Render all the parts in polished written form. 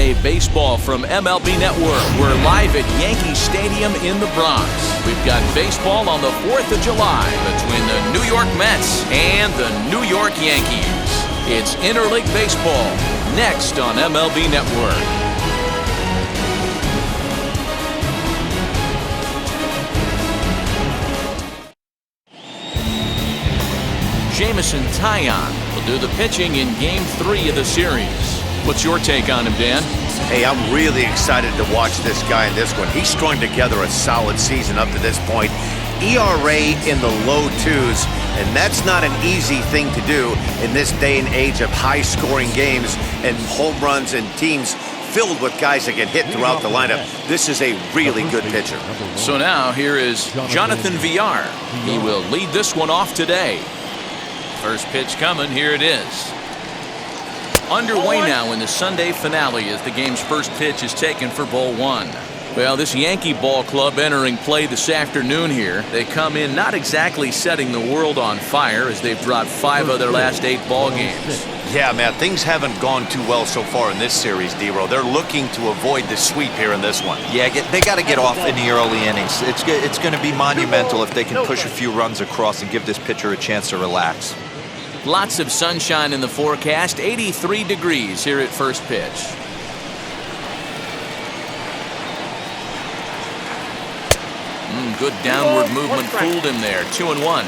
Sunday baseball from MLB Network. We're live at Yankee Stadium in the Bronx. We've got baseball on the 4th of July between the New York Mets and the New York Yankees. It's interleague baseball next on MLB Network. Jameson Taillon will do the pitching in Game 3 of the series. What's your take on him, Dan? Hey, I'm really excited to watch this guy in this one. He's strung together a solid season up to this point. ERA in the low 2s, and that's not an easy thing to do in this day and age of high-scoring games and home runs and teams filled with guys that get hit throughout the lineup. This is a really good pitcher. So now here is Jonathan Villar. He will lead this one off today. First pitch coming, here it is. Underway now in the Sunday finale as the game's first pitch is taken for ball 1. Well, this Yankee ball club entering play this afternoon here. They come in not exactly setting the world on fire as they've dropped 5 of their last 8 ball games. Yeah, man, things haven't gone too well so far in this series, D-Row. They're looking to avoid the sweep here in this one. Yeah, they got to get off in the early innings. It's going to be monumental if they can push a few runs across and give this pitcher a chance to relax. Lots of sunshine in the forecast, 83 degrees here at first pitch. Good downward movement fooled him there. 2-1.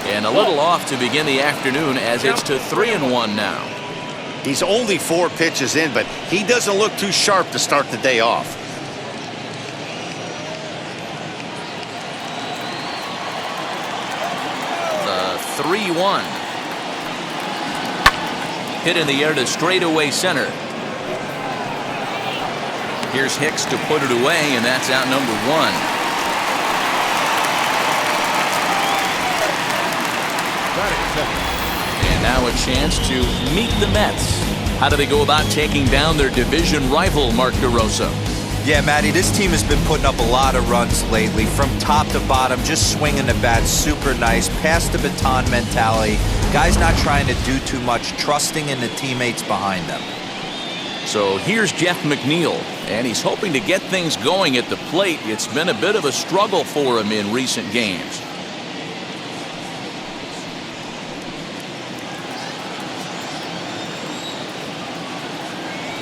And a little off to begin the afternoon as it's to 3-1 now. He's only 4 pitches in, but he doesn't look too sharp to start the day off. The 3-1. Hit in the air to straightaway center. Here's Hicks to put it away, and that's out number 1. And now a chance to meet the Mets. How do they go about taking down their division rival, Mark DeRosa? Yeah, Matty, this team has been putting up a lot of runs lately. From top to bottom, just swinging the bat super nice. Pass the baton mentality. Guys not trying to do too much, trusting in the teammates behind them. So here's Jeff McNeil, and he's hoping to get things going at the plate. It's been a bit of a struggle for him in recent games.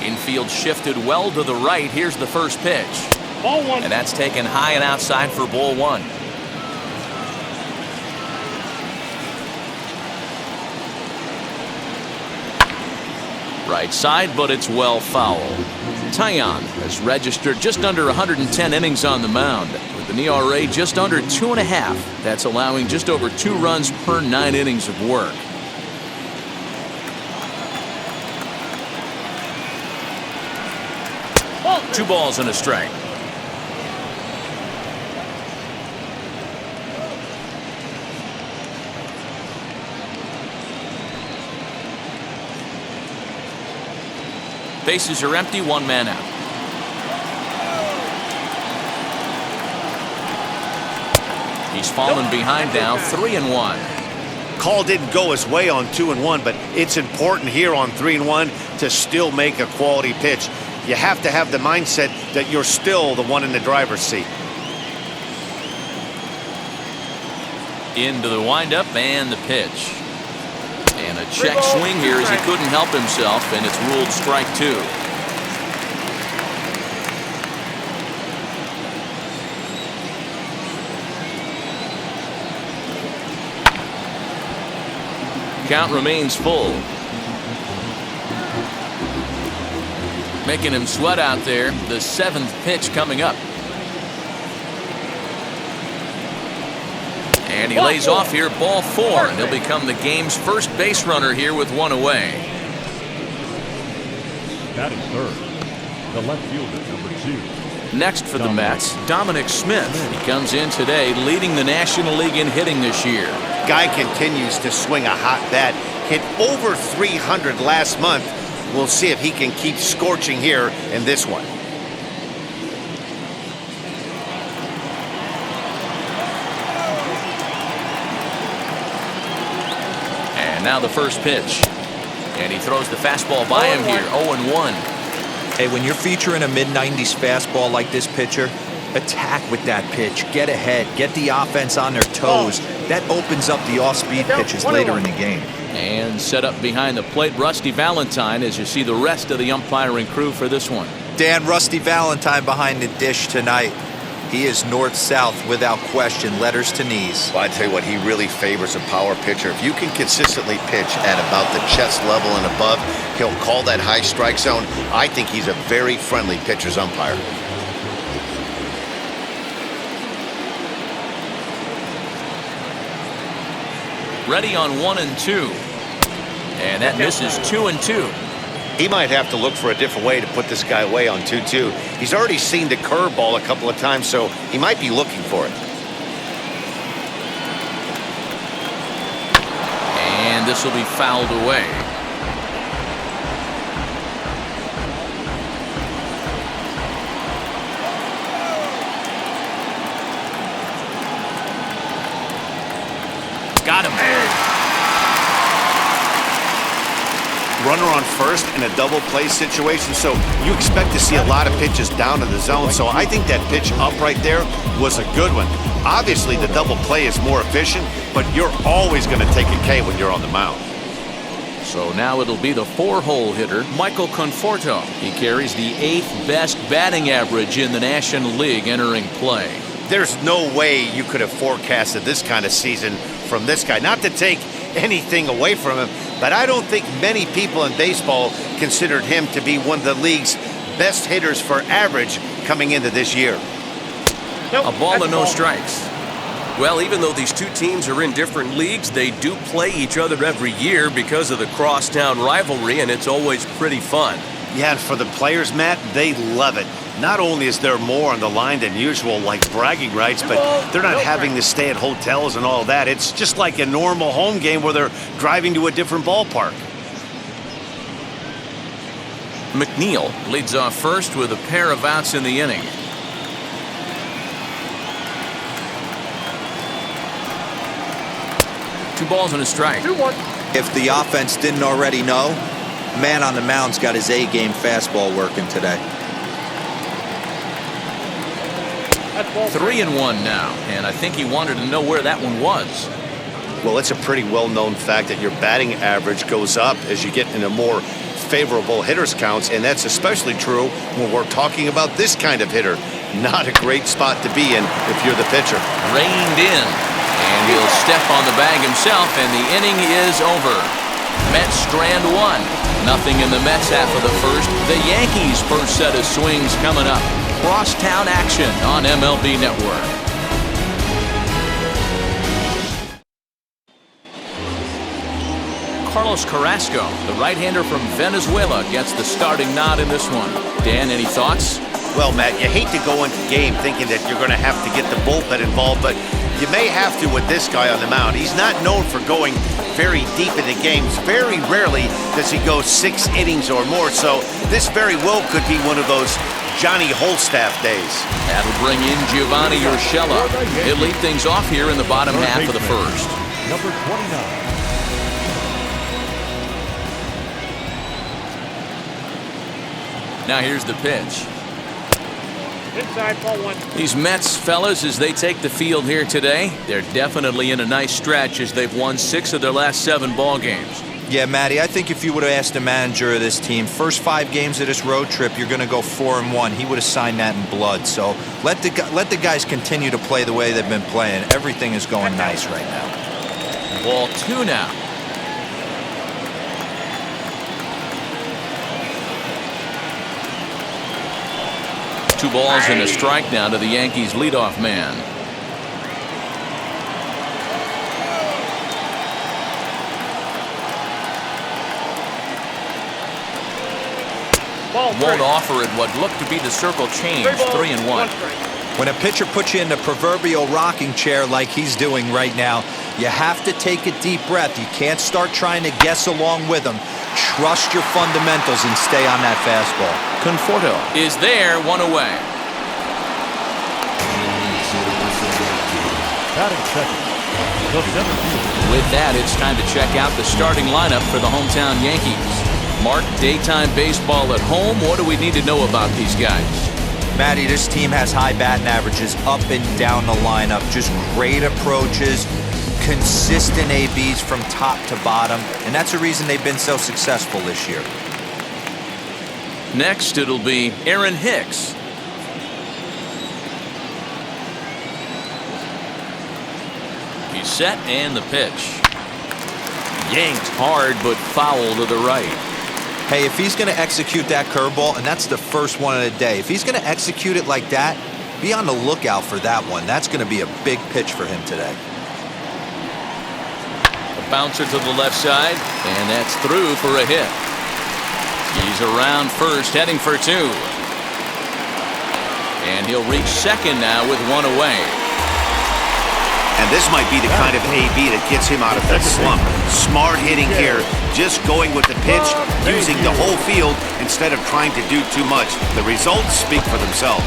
Infield shifted well to the right. Here's the first pitch. Ball 1. And that's taken high and outside for ball 1. Right side, but it's well foul. Taillon has registered just under 110 innings on the mound with an ERA just under 2.5. That's allowing just over 2 runs per 9 innings of work. Ball 2 balls and a strike. Bases are empty, 1 man out. He's fallen behind now, 3-1. Call didn't go his way on 2-1, but it's important here on 3-1 to still make a quality pitch. You have to have the mindset that you're still the one in the driver's seat. Into the windup and the pitch. And a check swing here as he couldn't help himself, and it's ruled strike 2. Count remains full. Making him sweat out there. The 7th pitch coming up. And he lays off here, ball 4, and he'll become the game's first base runner here with 1 away. That is third. The left fielder, number 2. Next for the Mets, Dominic Smith. He comes in today leading the National League in hitting this year. Guy continues to swing a hot bat. Hit over 300 last month. We'll see if he can keep scorching here in this one. And now the first pitch. And he throws the fastball by him here, 0-1. Hey, when you're featuring a mid-90s fastball like this pitcher, attack with that pitch. Get ahead. Get the offense on their toes. That opens up the off-speed pitches later in the game. And set up behind the plate, Rusty Valentine, as you see the rest of the umpiring crew for this one. Dan, Rusty Valentine behind the dish tonight. He is north-south without question, letters to knees. Well, I tell you what, he really favors a power pitcher. If you can consistently pitch at about the chest level and above, he'll call that high strike zone. I think he's a very friendly pitcher's umpire. Ready on 1-2. And that misses 2-2. He might have to look for a different way to put this guy away on 2-2. He's already seen the curveball a couple of times, so he might be looking for it. And this will be fouled away. Got him. Runner on first in a double play situation, so you expect to see a lot of pitches down to the zone. So I think that pitch up right there was a good one. Obviously, the double play is more efficient, but you're always going to take a K when you're on the mound. So now it'll be the 4-hole hitter, Michael Conforto. He carries the 8th best batting average in the National League entering play. There's no way you could have forecasted this kind of season from this guy. Not to take anything away from him, but I don't think many people in baseball considered him to be one of the league's best hitters for average coming into this year. A ball and no strikes. Well, even though these two teams are in different leagues, they do play each other every year because of the crosstown rivalry, and it's always pretty fun. Yeah, and for the players, Matt, they love it. Not only is there more on the line than usual, like bragging rights, but they're not having to stay at hotels and all that. It's just like a normal home game where they're driving to a different ballpark. McNeil leads off first with a pair of outs in the inning. Two balls and a strike. If the offense didn't already know, man on the mound's got his A-game fastball working today. 3-1 now, and I think he wanted to know where that one was. Well, it's a pretty well-known fact that your batting average goes up as you get into more favorable hitters counts, and that's especially true when we're talking about this kind of hitter. Not a great spot to be in if you're the pitcher. Reined in, and he'll step on the bag himself, and the inning is over. Mets strand one. Nothing in the Mets half of the first. The Yankees' first set of swings coming up. Crosstown action on MLB Network. Carlos Carrasco, the right-hander from Venezuela, gets the starting nod in this one. Dan, any thoughts? Well, Matt, you hate to go into the game thinking that you're going to have to get the bullpen involved, but you may have to with this guy on the mound. He's not known for going very deep into games. Very rarely does he go 6 innings or more, so this very well could be one of those Johnny Holstaff days. That'll bring in Giovanni Urshela. He'll lead things off here in the bottom half of the first. Number 29. Now here's the pitch. Inside, ball one. These Mets, fellas, as they take the field here today, they're definitely in a nice stretch as they've won 6 of their last 7 ball games. Yeah, Matty, I think if you would have asked the manager of this team, first 5 games of this road trip, you're going to go 4-1. He would have signed that in blood. So let the guys continue to play the way they've been playing. Everything is going nice right now. Ball 2 now. Two balls and a strike now to the Yankees leadoff man. Won't offer it what looked to be the circle change. 3-1. When a pitcher puts you in the proverbial rocking chair like he's doing right now, you have to take a deep breath. You can't start trying to guess along with him. Trust your fundamentals and stay on that fastball. Conforto is there, 1 away. Batting second, the center fielder, With that, it's time to check out the starting lineup for the hometown Yankees. Mark, daytime baseball at home. What do we need to know about these guys? Matty, this team has high batting averages up and down the lineup. Just great approaches, consistent ABs from top to bottom, and that's the reason they've been so successful this year. Next, it'll be Aaron Hicks. He's set and the pitch. Yanked hard but foul to the right. Hey, if he's going to execute that curveball, and that's the first one of the day, if he's going to execute it like that, be on the lookout for that one. That's going to be a big pitch for him today. A bouncer to the left side, and that's through for a hit. He's around first, heading for two. And he'll reach second now with one away. And this might be the kind of AB that gets him out of that slump. Smart hitting here, just going with the pitch, using the whole field instead of trying to do too much. The results speak for themselves.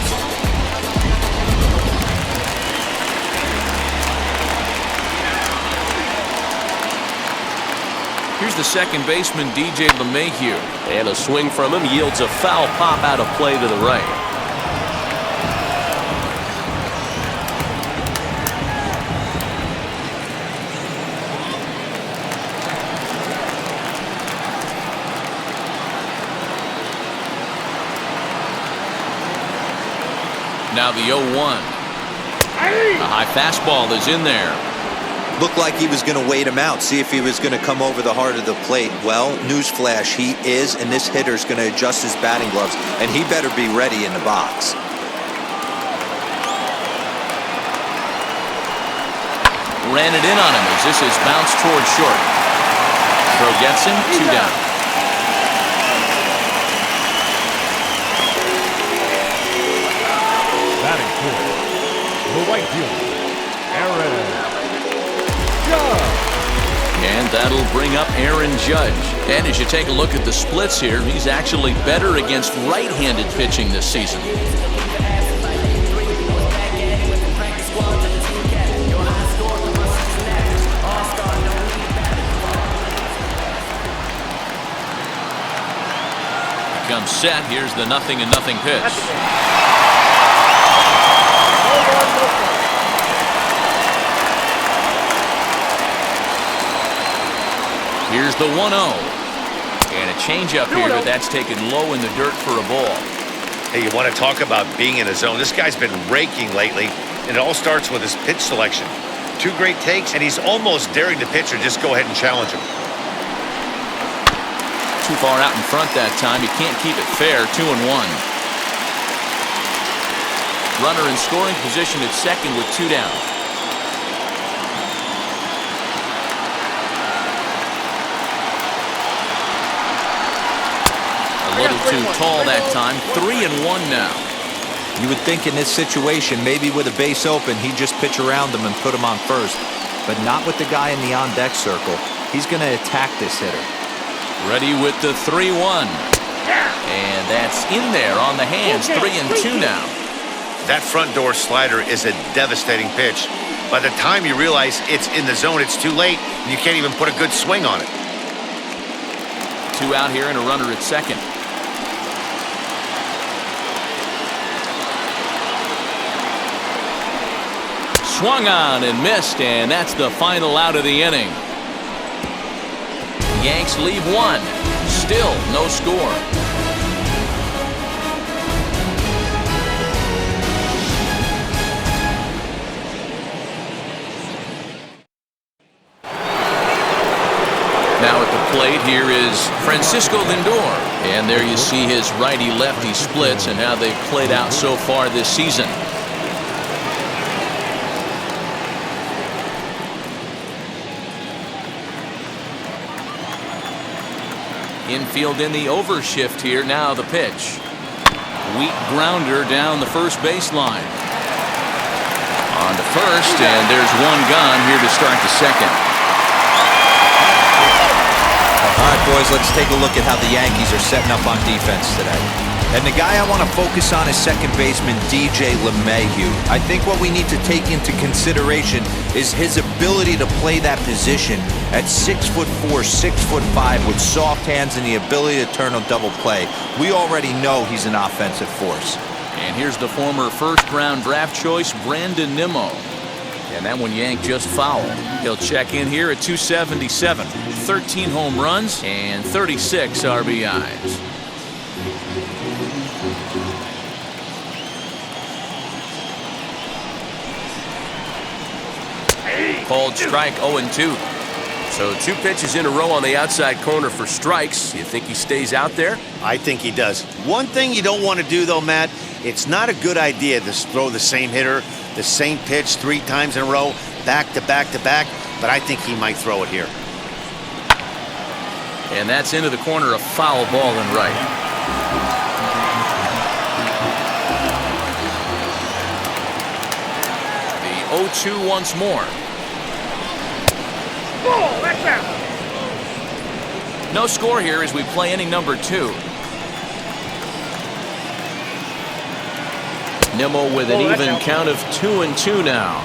Here's the second baseman, DJ LeMahieu. And a swing from him yields a foul pop out of play to the right. Now the 0-1. A high fastball is in there. Looked like he was going to wait him out, see if he was going to come over the heart of the plate. Well, newsflash, he is, and this hitter's going to adjust his batting gloves, and he better be ready in the box. Ran it in on him as this is bounced towards short. Throw gets him, 2 down. Batting fourth, the right fielder, Aaron Judge. And that'll bring up Aaron Judge. And as you take a look at the splits here, he's actually better against right-handed pitching this season. Comes set. Here's the 0-0 pitch. Here's the 1-0. And a changeup here, but that's taken low in the dirt for a ball. Hey, you want to talk about being in a zone? This guy's been raking lately, and it all starts with his pitch selection. 2 great takes, and he's almost daring the pitcher just go ahead and challenge him. Too far out in front that time. You can't keep it fair. 2-1. Runner in scoring position at second with 2 down. A little too tall that time. 3-1 now. You would think in this situation, maybe with a base open, he'd just pitch around him and put him on first. But not with the guy in the on-deck circle. He's going to attack this hitter. Ready with the 3-1. And that's in there on the hands. 3-2 now. That front door slider is a devastating pitch. By the time you realize it's in the zone, it's too late, and you can't even put a good swing on it. 2 out here and a runner at second. Swung on and missed, and that's the final out of the inning. Yanks leave 1. Still no score. Now at the plate here is Francisco Lindor. And there you see his righty-lefty splits and how they've played out so far this season. Infield in the overshift here. Now the pitch. Weak grounder down the first baseline. On to first, and there's 1 gone here to start the second. All right, boys, let's take a look at how the Yankees are setting up on defense today. And the guy I want to focus on is second baseman DJ LeMahieu. I think what we need to take into consideration is his ability to play that position at 6'4", 6'5", with soft hands and the ability to turn a double play. We already know he's an offensive force. And here's the former first-round draft choice, Brandon Nimmo. And that one yanked just foul. He'll check in here at 277, 13 home runs and 36 RBIs. Called strike, 0-2. So 2 pitches in a row on the outside corner for strikes. You think he stays out there? I think he does. One thing you don't want to do, though, Matt, it's not a good idea to throw the same hitter, the same pitch 3 times in a row, back to back to back, but I think he might throw it here. And that's into the corner, a foul ball and right. The 0-2 once more. Oh, that's out. No score here as we play inning number 2. Nimmo with an even count of 2-2 now.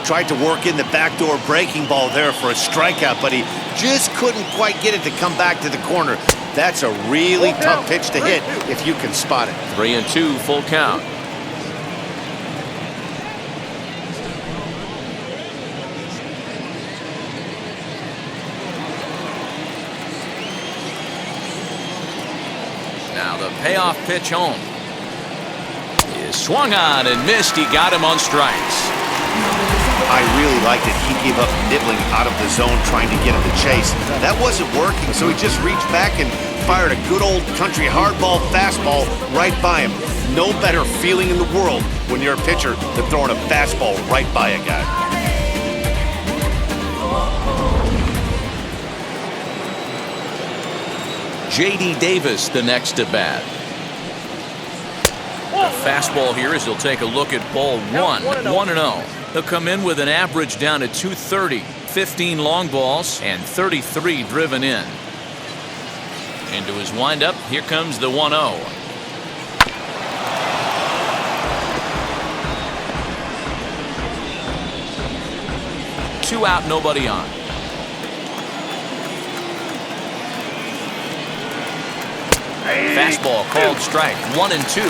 Tried to work in the backdoor breaking ball there for a strikeout, but he just couldn't quite get it to come back to the corner. That's a really tough pitch to hit if you can spot it. 3-2, full count. Now the payoff pitch home is swung on and missed. He got him on strikes. I really liked it. He gave up nibbling out of the zone trying to get him to chase. That wasn't working, so he just reached back and fired a good old country hardball fastball right by him. No better feeling in the world when you're a pitcher than throwing a fastball right by a guy. J.D. Davis the next to bat. The fastball here as he'll take a look at ball 1, 1-0. He'll come in with an average down to 230, 15 long balls, and 33 driven in. Into his windup, here comes the 1-0. 2 out, nobody on. Fastball called strike, 1-2.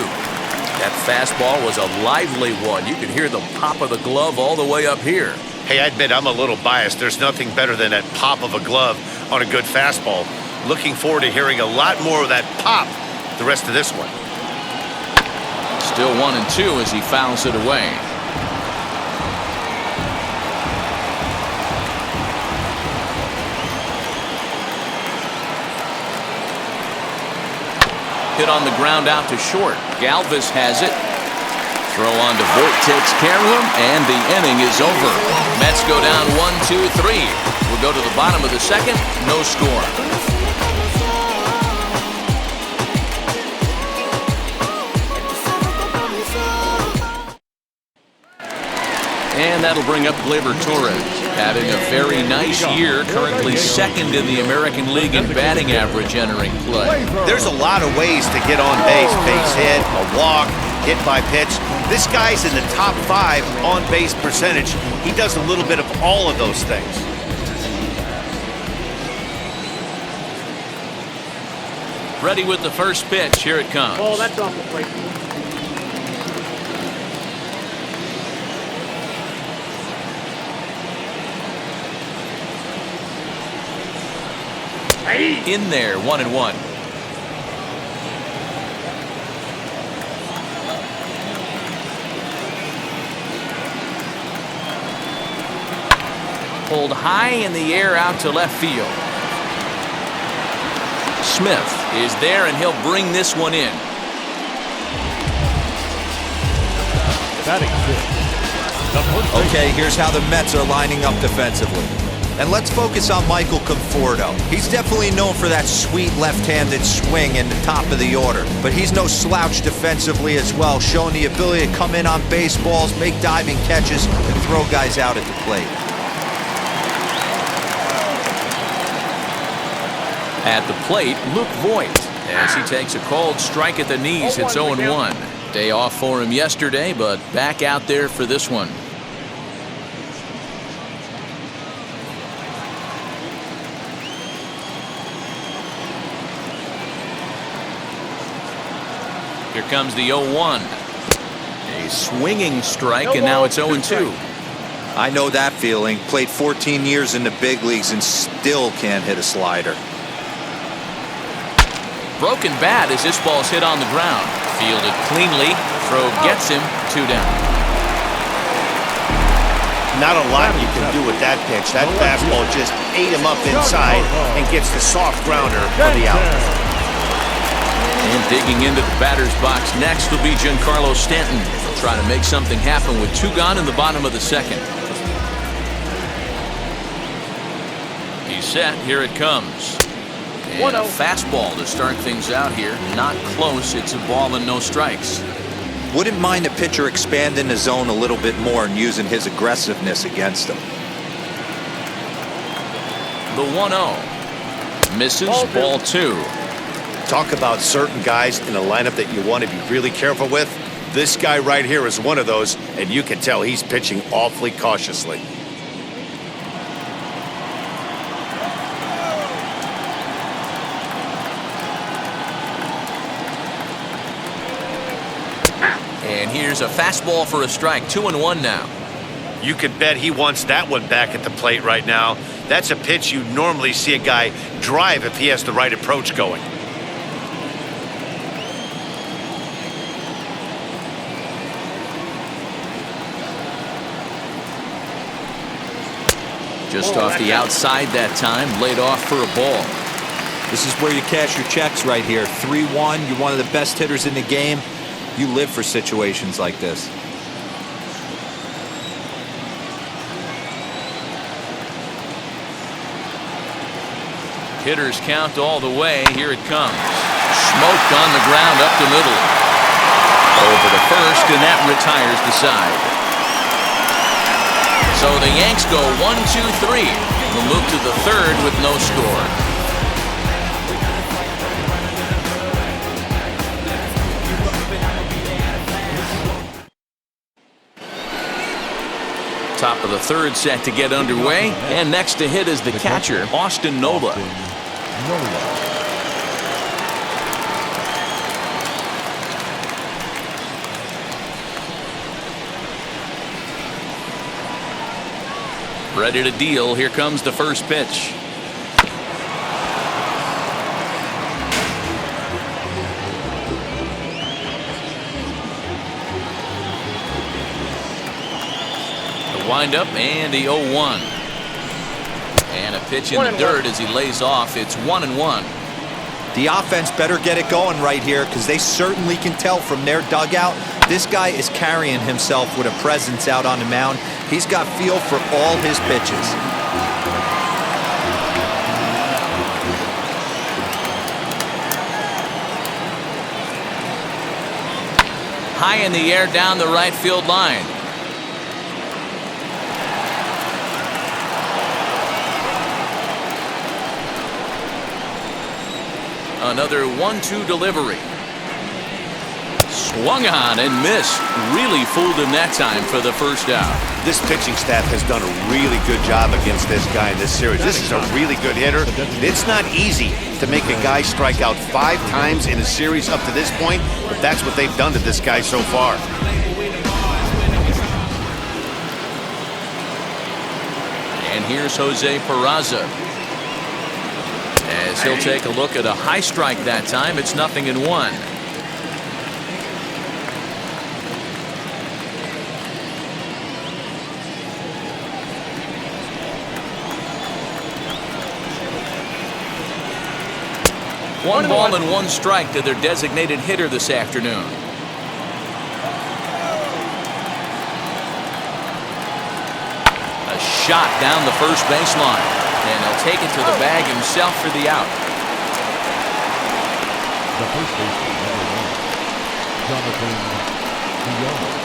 That fastball was a lively one. You could hear the pop of the glove all the way up here. Hey, I admit I'm a little biased. There's nothing better than that pop of a glove on a good fastball. Looking forward to hearing a lot more of that pop the rest of this one. Still 1-2 as he fouls it away. Hit on the ground out to short. Galvis has it. Throw on to Voit, takes care of him, and the inning is over. Mets go down 1-2-3. We'll go to the bottom of the second. No score. And that'll bring up Gleyber Torres, having a very nice year, currently second in the American League in batting average entering play. There's a lot of ways to get on base. Base hit, a walk, hit by pitch. This guy's in the top 5 on base percentage. He does a little bit of all of those things. Ready with the first pitch. Here it comes. Oh, that's off the plate. In there, 1-1. Pulled high in the air out to left field. Smith is there, and he'll bring this one in. Okay, here's how the Mets are lining up defensively. And let's focus on Michael Conforto. He's definitely known for that sweet left-handed swing in the top of the order. But he's no slouch defensively as well, showing the ability to come in on baseballs, make diving catches, and throw guys out at the plate. At the plate, Luke Voit. As he takes a cold strike at the knees, it's 0-1. Day off for him yesterday, but back out there for this one. Here comes the 0-1. A swinging strike, and now it's 0-2. I know that feeling. Played 14 years in the big leagues and still can't hit a slider. Broken bat as this ball's hit on the ground. Fielded cleanly. Throw gets him. 2 down. Not a lot you can do with that pitch. That fastball just ate him up inside and gets the soft grounder for the out. And digging into the batter's box next will be Giancarlo Stanton. He'll try to make something happen with 2 gone in the bottom of the second. He's set. Here it comes. And a fastball to start things out here. Not close. It's a ball and no strikes. Wouldn't mind a pitcher expanding the zone a little bit more and using his aggressiveness against him. The 1-0. Misses. Ball 2. Talk about certain guys in a lineup that you want to be really careful with. This guy right here is one of those, and you can tell he's pitching awfully cautiously. And here's a fastball for a strike. 2-1 now. You could bet he wants that one back at the plate right now. That's a pitch you normally see a guy drive if he has the right approach going. Just off the outside that time, laid off for a ball. This is where you cash your checks right here. 3-1, you're one of the best hitters in the game. You live for situations like this. Hitters count all the way. Here it comes. Smoked on the ground up the middle. Over to first, and that retires the side. So the Yanks go 1-2-3. We'll move to the third with no score. Top of the third set to get underway, and next to hit is the catcher, Austin Nola. Ready to deal. Here comes the first pitch. The windup and the 0-1. And a pitch in the dirt as he lays off. It's 1-1. The offense better get it going right here because they certainly can tell from their dugout this guy is carrying himself with a presence out on the mound. He's got feel for all his pitches. High in the air down the right field line. Another 1-2 delivery. Swung on and missed. Really fooled him that time for the first out. This pitching staff has done a really good job against this guy in this series. This is a really good hitter. It's not easy to make a guy strike out 5 times in a series up to this point, but that's what they've done to this guy so far. And here's Jose Peraza. As he'll take a look at a high strike that time. It's 0-1. One ball and 1 strike to their designated hitter this afternoon. A shot down the first baseline, and he'll take it to the bag himself for the out. The first baseman, number 1, Jonathan Villar.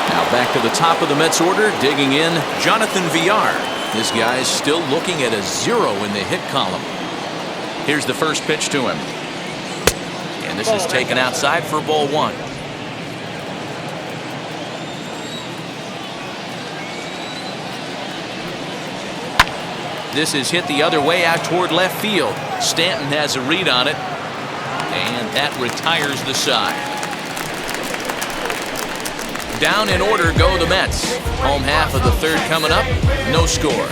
Now back to the top of the Mets order, digging in, Jonathan Villar. This guy's still looking at a 0 in the hit column. Here's the first pitch to him. And this is taken outside for ball 1. This is hit the other way out toward left field. Stanton has a read on it, and that retires the side. Down in order go the Mets. Home half of the third coming up. No score.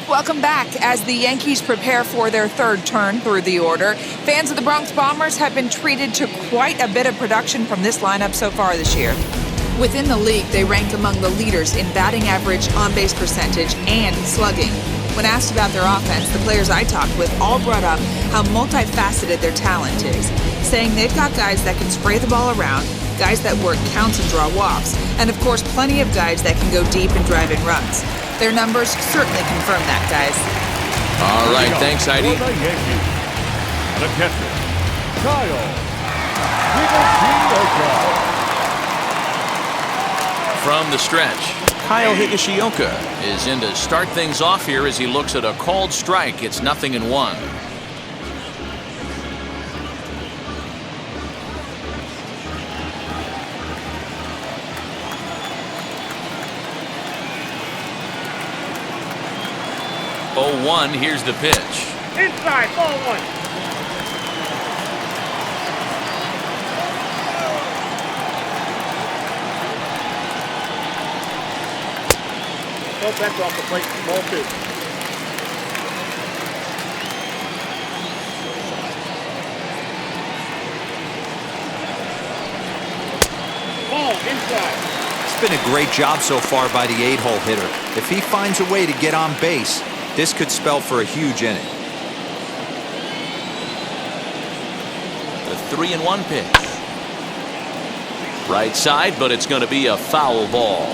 Welcome back. As the Yankees prepare for their third turn through the order, fans of the Bronx Bombers have been treated to quite a bit of production from this lineup so far this year. Within the league, they rank among the leaders in batting average, on-base percentage, and slugging. When asked about their offense, the players I talked with all brought up how multifaceted their talent is, saying they've got guys that can spray the ball around, guys that work counts and draw walks, and of course plenty of guys that can go deep and drive in runs. Their numbers certainly confirm that, guys. All right, thanks, Heidi. For the Yankees, the catcher, Kyle Higashioka. From the stretch, Kyle Higashioka is in to start things off here as he looks at a called strike. It's 0-1. Oh, 1, here's the pitch. Inside, ball 1. No, that's off the plate, ball 2. Ball inside. It's been a great job so far by the 8-hole hitter. If he finds a way to get on base, this could spell for a huge inning. The 3-1 pitch. Right side, but it's going to be a foul ball.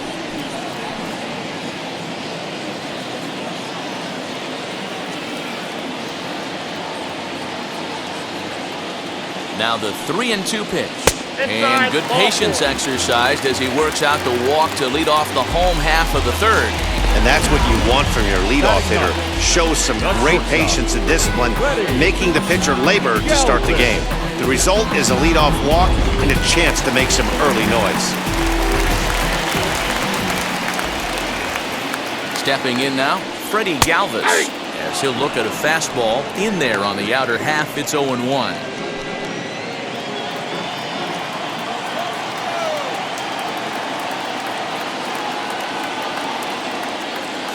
Now the 3-2 pitch. And good patience exercised as he works out the walk to lead off the home half of the third. And that's what you want from your leadoff hitter. Shows some great patience and discipline, making the pitcher labor to start the game. The result is a leadoff walk and a chance to make some early noise. Stepping in now, Freddie Galvis, as he'll look at a fastball in there on the outer half. It's 0-1.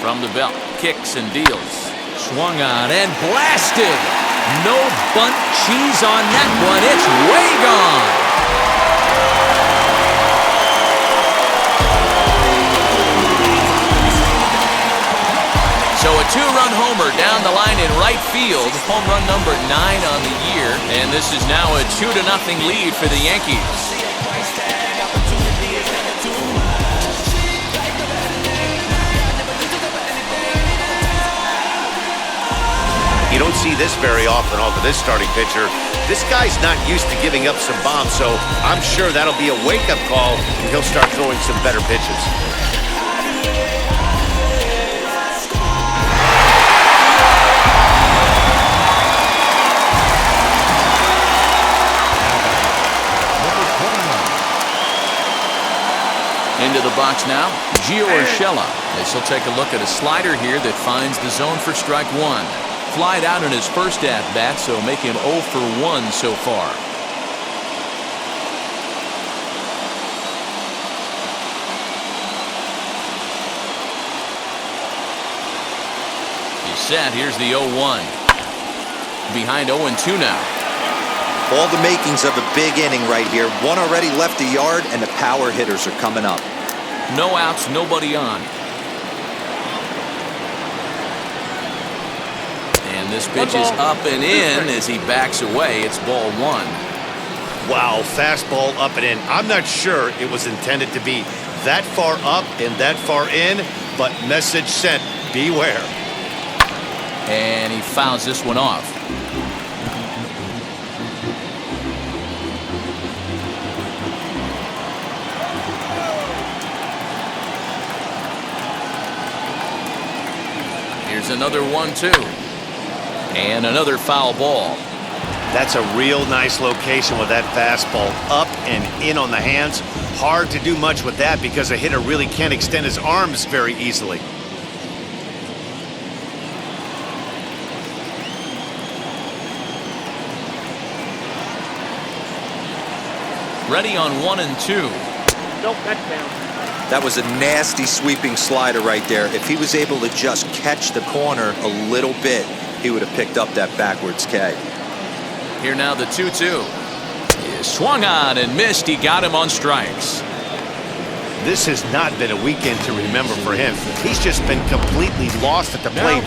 From the belt, kicks and deals. Swung on and blasted. No bunt cheese on that one. It's way gone. So a 2-run homer down the line in right field. Home run number 9 on the year. And this is now a 2-0 lead for the Yankees. You don't see this very often off of this starting pitcher. This guy's not used to giving up some bombs, so I'm sure that'll be a wake-up call, and he'll start throwing some better pitches. Into the box now, Gio Urshela. As he'll take a look at a slider here that finds the zone for strike 1. Flied out in his first at-bat, so make him 0 for 1 so far. He's set. Here's the 0-1. Behind 0-2 now. All the makings of a big inning right here. One already left the yard, and the power hitters are coming up. No outs, nobody on. This pitch is up and in as he backs away. It's ball 1. Wow, fastball up and in. I'm not sure it was intended to be that far up and that far in, but message sent, beware. And he fouls this one off. another 1-2. And another foul ball. That's a real nice location with that fastball. Up and in on the hands. Hard to do much with that because a hitter really can't extend his arms very easily. Ready on 1-2. Nope, that's down. That was a nasty sweeping slider right there. If he was able to just catch the corner a little bit, he would have picked up that backwards K. Here now the 2-2. He swung on and missed. He got him on strikes. This has not been a weekend to remember for him. He's just been completely lost at the plate,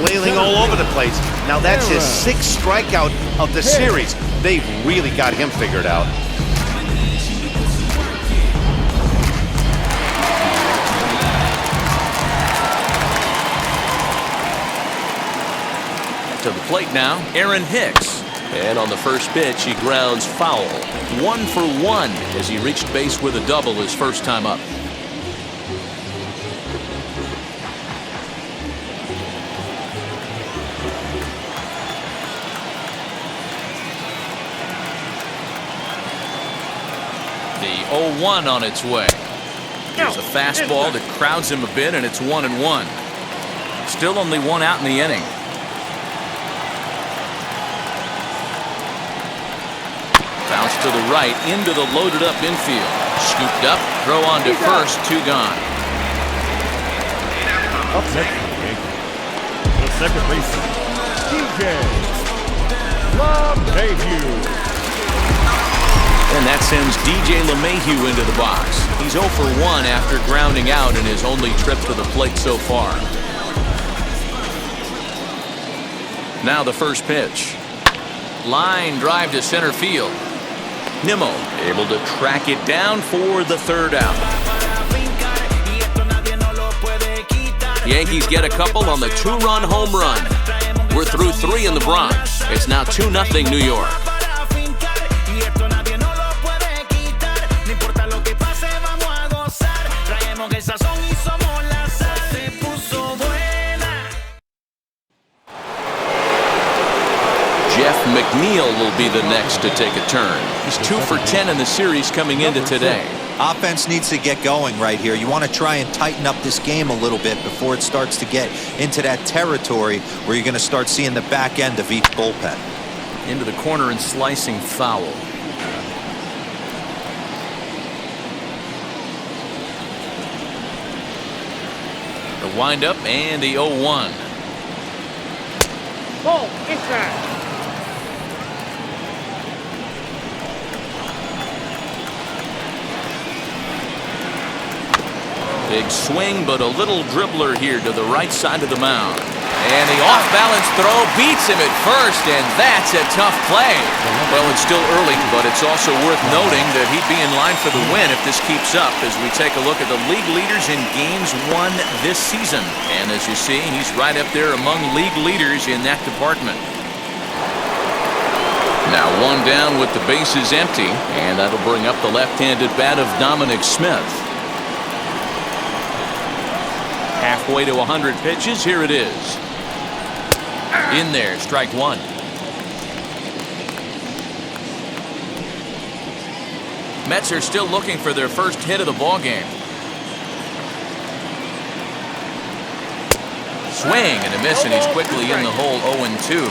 flailing all over the place. Now that's his 6th strikeout of the series. They've really got him figured out. To the plate now, Aaron Hicks. And on the first pitch, he grounds foul. 1 for 1 as he reached base with a double his first time up. The 0-1 on its way. There's a fastball that crowds him a bit, and it's 1-1. Still only 1 out in the inning. Bounce to the right, into the loaded up infield. Scooped up, throw on to first, 2 gone. Up next, the second baseman, DJ LeMahieu. And that sends DJ LeMahieu into the box. He's 0 for 1 after grounding out in his only trip to the plate so far. Now the first pitch. Line drive to center field. Nimmo able to track it down for the 3rd out. Yankees get a couple on the 2-run home run. We're through 3 in the Bronx. It's now 2-0 New York. McNeil will be the next to take a turn. He's 2 for 10 in the series coming into today. Offense needs to get going right here. You want to try and tighten up this game a little bit before it starts to get into that territory where you're going to start seeing the back end of each bullpen. Into the corner and slicing foul. The windup and the 0-1. Ball, inside. Big swing, but a little dribbler here to the right side of the mound. And the off-balance throw beats him at first, and that's a tough play. Well, it's still early, but it's also worth noting that he'd be in line for the win if this keeps up as we take a look at the league leaders in games won this season. And as you see, he's right up there among league leaders in that department. Now 1 down with the bases empty, and that'll bring up the left-handed bat of Dominic Smith. Halfway to 100 pitches. Here it is. In there, strike 1. Mets are still looking for their first hit of the ball game. Swing and a miss, and he's quickly in the hole. 0-2.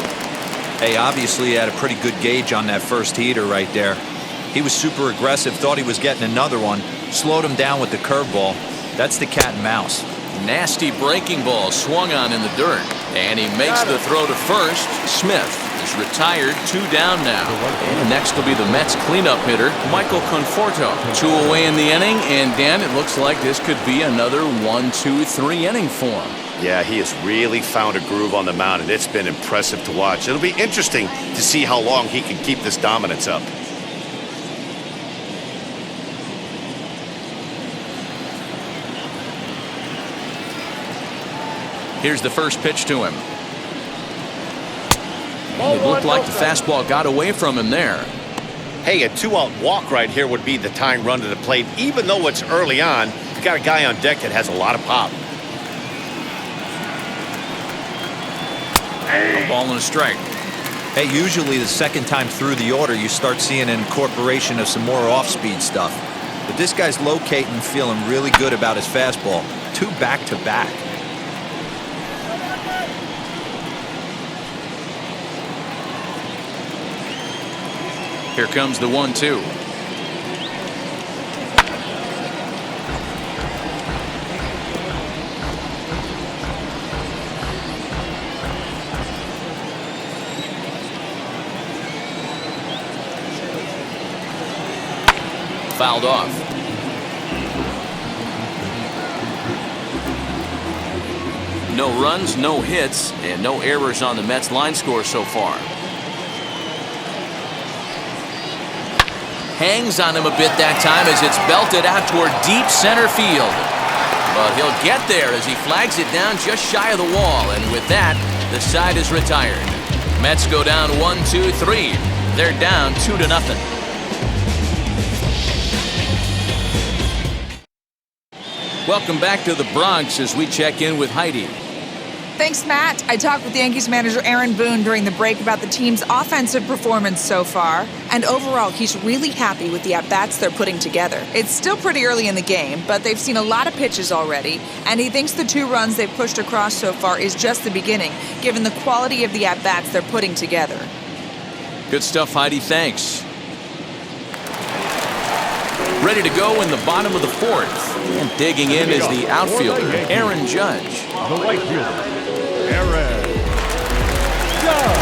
Hey, obviously he had a pretty good gauge on that first heater right there. He was super aggressive, thought he was getting another one, slowed him down with the curveball. That's the cat and mouse. Nasty breaking ball swung on in the dirt, and he makes the throw to first. Smith is retired, 2 down now. And next will be the Mets cleanup hitter, Michael Conforto. 2 away in the inning, and Dan, it looks like this could be another 1-2-3 inning for him. Yeah, he has really found a groove on the mound, and it's been impressive to watch. It'll be interesting to see how long he can keep this dominance up. Here's the first pitch to him. It looked like the fastball got away from him there. Hey, a 2-out walk right here would be the tying run to the plate. Even though it's early on, you got a guy on deck that has a lot of pop. A ball and a strike. Hey, usually the second time through the order, you start seeing an incorporation of some more off-speed stuff. But this guy's locating and feeling really good about his fastball. 2 back-to-back. Here comes the 1-2. Fouled off. No runs, no hits, and no errors on the Mets line score so far. Hangs on him a bit that time as it's belted out toward deep center field. But he'll get there as he flags it down just shy of the wall, and with that, the side is retired. Mets go down 1-2-3. They're down 2-0. Welcome back to the Bronx as we check in with Heidi. Thanks, Matt. I talked with Yankees manager Aaron Boone during the break about the team's offensive performance so far, and overall, he's really happy with the at-bats they're putting together. It's still pretty early in the game, but they've seen a lot of pitches already, and he thinks the 2 runs they've pushed across so far is just the beginning, given the quality of the at-bats they're putting together. Good stuff, Heidi. Thanks. Ready to go in the bottom of the 4th. And digging in is the outfielder, Aaron Judge. The right fielder, Aaron Judge.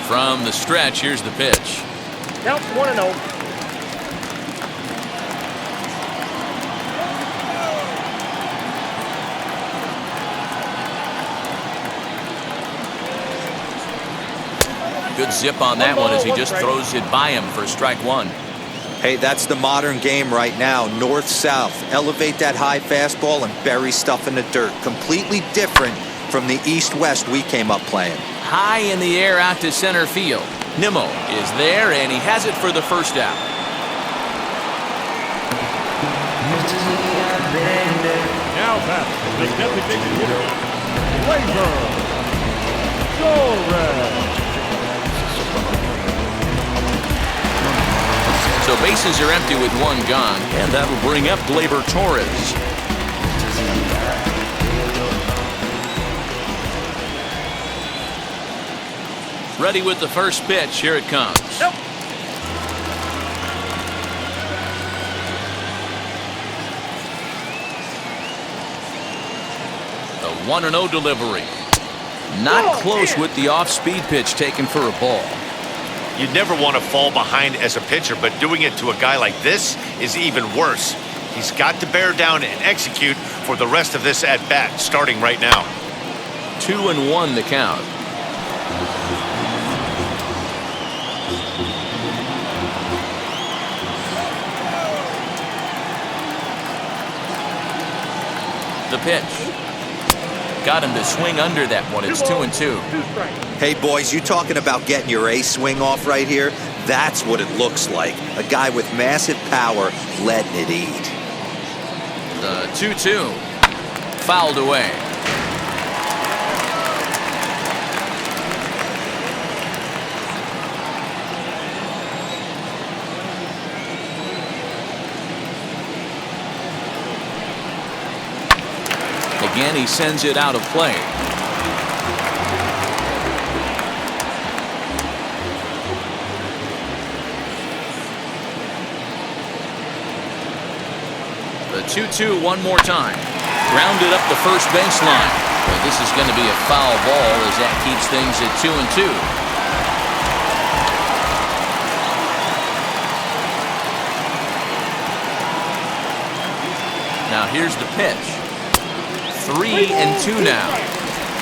From the stretch, here's the pitch. Count 1-0. Good zip on that one as he just throws it by him for strike 1. Hey, that's the modern game right now. North-south. Elevate that high fastball and bury stuff in the dirt. Completely different from the east-west we came up playing. High in the air out to center field. Nimmo is there, and he has it for the first out. Now back, the designated hitter, Gleyber Torres. So bases are empty with 1 gone, and that'll bring up Gleyber Torres. Ready with the first pitch. Here it comes. Nope. The 1-0 delivery. Not close with the off-speed pitch taken for a ball. You'd never want to fall behind as a pitcher, but doing it to a guy like this is even worse. He's got to bear down and execute for the rest of this at-bat, starting right now. 2-1 the count. The pitch. Got him to swing under that one. It's 2-2. Hey, boys, you talking about getting your A swing off right here? That's what it looks like. A guy with massive power letting it eat. The 2-2. Fouled away. Again, he sends it out of play. The 2-2 one more time. Grounded up the first baseline. But this is going to be a foul ball as that keeps things at 2-2. Now here's the pitch. 3-2 now.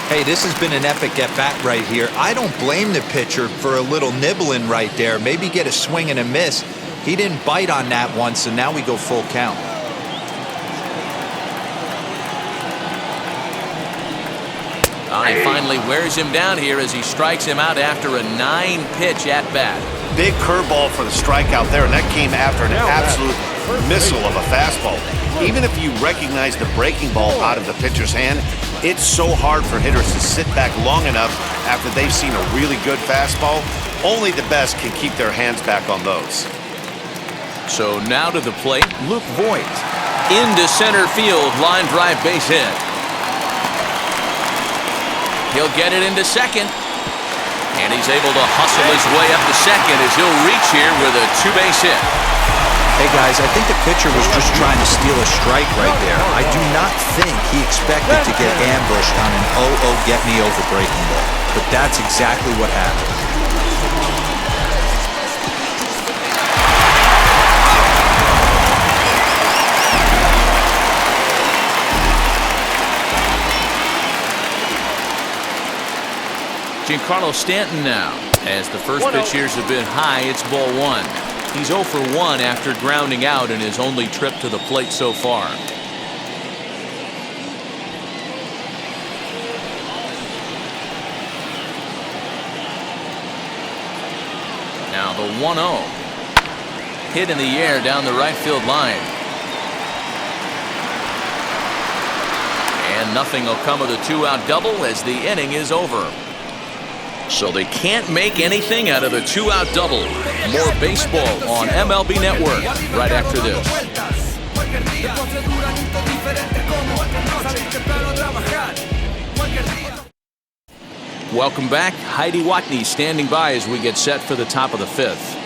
Hey, this has been an epic at-bat right here. I don't blame the pitcher for a little nibbling right there. Maybe get a swing and a miss. He didn't bite on that one, so now we go full count. He finally wears him down here as he strikes him out after a 9-pitch at-bat. Big curveball for the strikeout there, and that came after an absolute missile of a fastball. Even if you recognize the breaking ball out of the pitcher's hand, it's so hard for hitters to sit back long enough after they've seen a really good fastball. Only the best can keep their hands back on those. So now to the plate, Luke Voigt. Into center field, line drive base hit. He'll get it into second. And he's able to hustle his way up to second as he'll reach here with a two-base hit. Hey guys, I think the pitcher was just trying to steal a strike right there. I do not think he expected to get ambushed on an get-me-over breaking ball. But that's exactly what happened. Giancarlo Stanton now. As the first pitch here's a bit high, it's ball one. He's 0 for 1 after grounding out in his only trip to the plate so far. Now the 1-0. Hit in the air down the right field line. And nothing will come of the two-out double as the inning is over. So they can't make anything out of the two-out double. More baseball on MLB Network right after this. Welcome back. Heidi Watney standing by as we get set for the top of the fifth.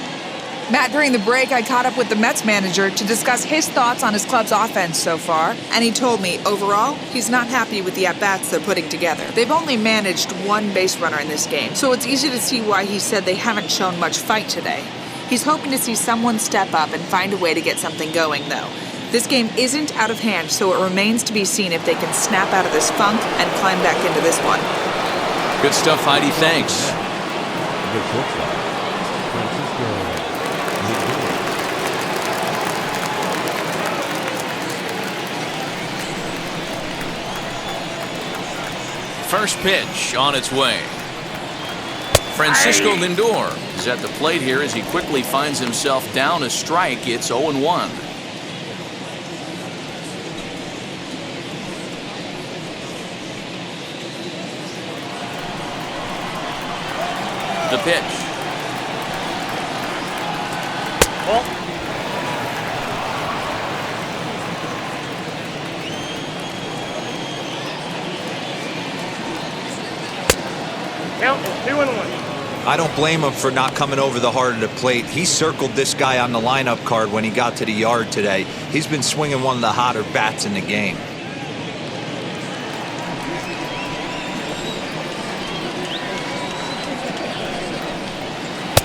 Matt, during the break, I caught up with the Mets manager to discuss his thoughts on his club's offense so far, and he told me, overall, he's not happy with the at-bats they're putting together. They've only managed one base runner in this game, so it's easy to see why he said they haven't shown much fight today. He's hoping to see someone step up and find a way to get something going, though. This game isn't out of hand, so it remains to be seen if they can snap out of this funk and climb back into this one. Good stuff, Heidi. Thanks. Good shortstop. First pitch on its way. Francisco Lindor is at the plate here as he quickly finds himself down a strike. It's 0-1. The pitch. Count 2-1. I don't blame him for not coming over the heart of the plate. He circled this guy on the lineup card when he got to the yard today. He's been swinging one of the hotter bats in the game.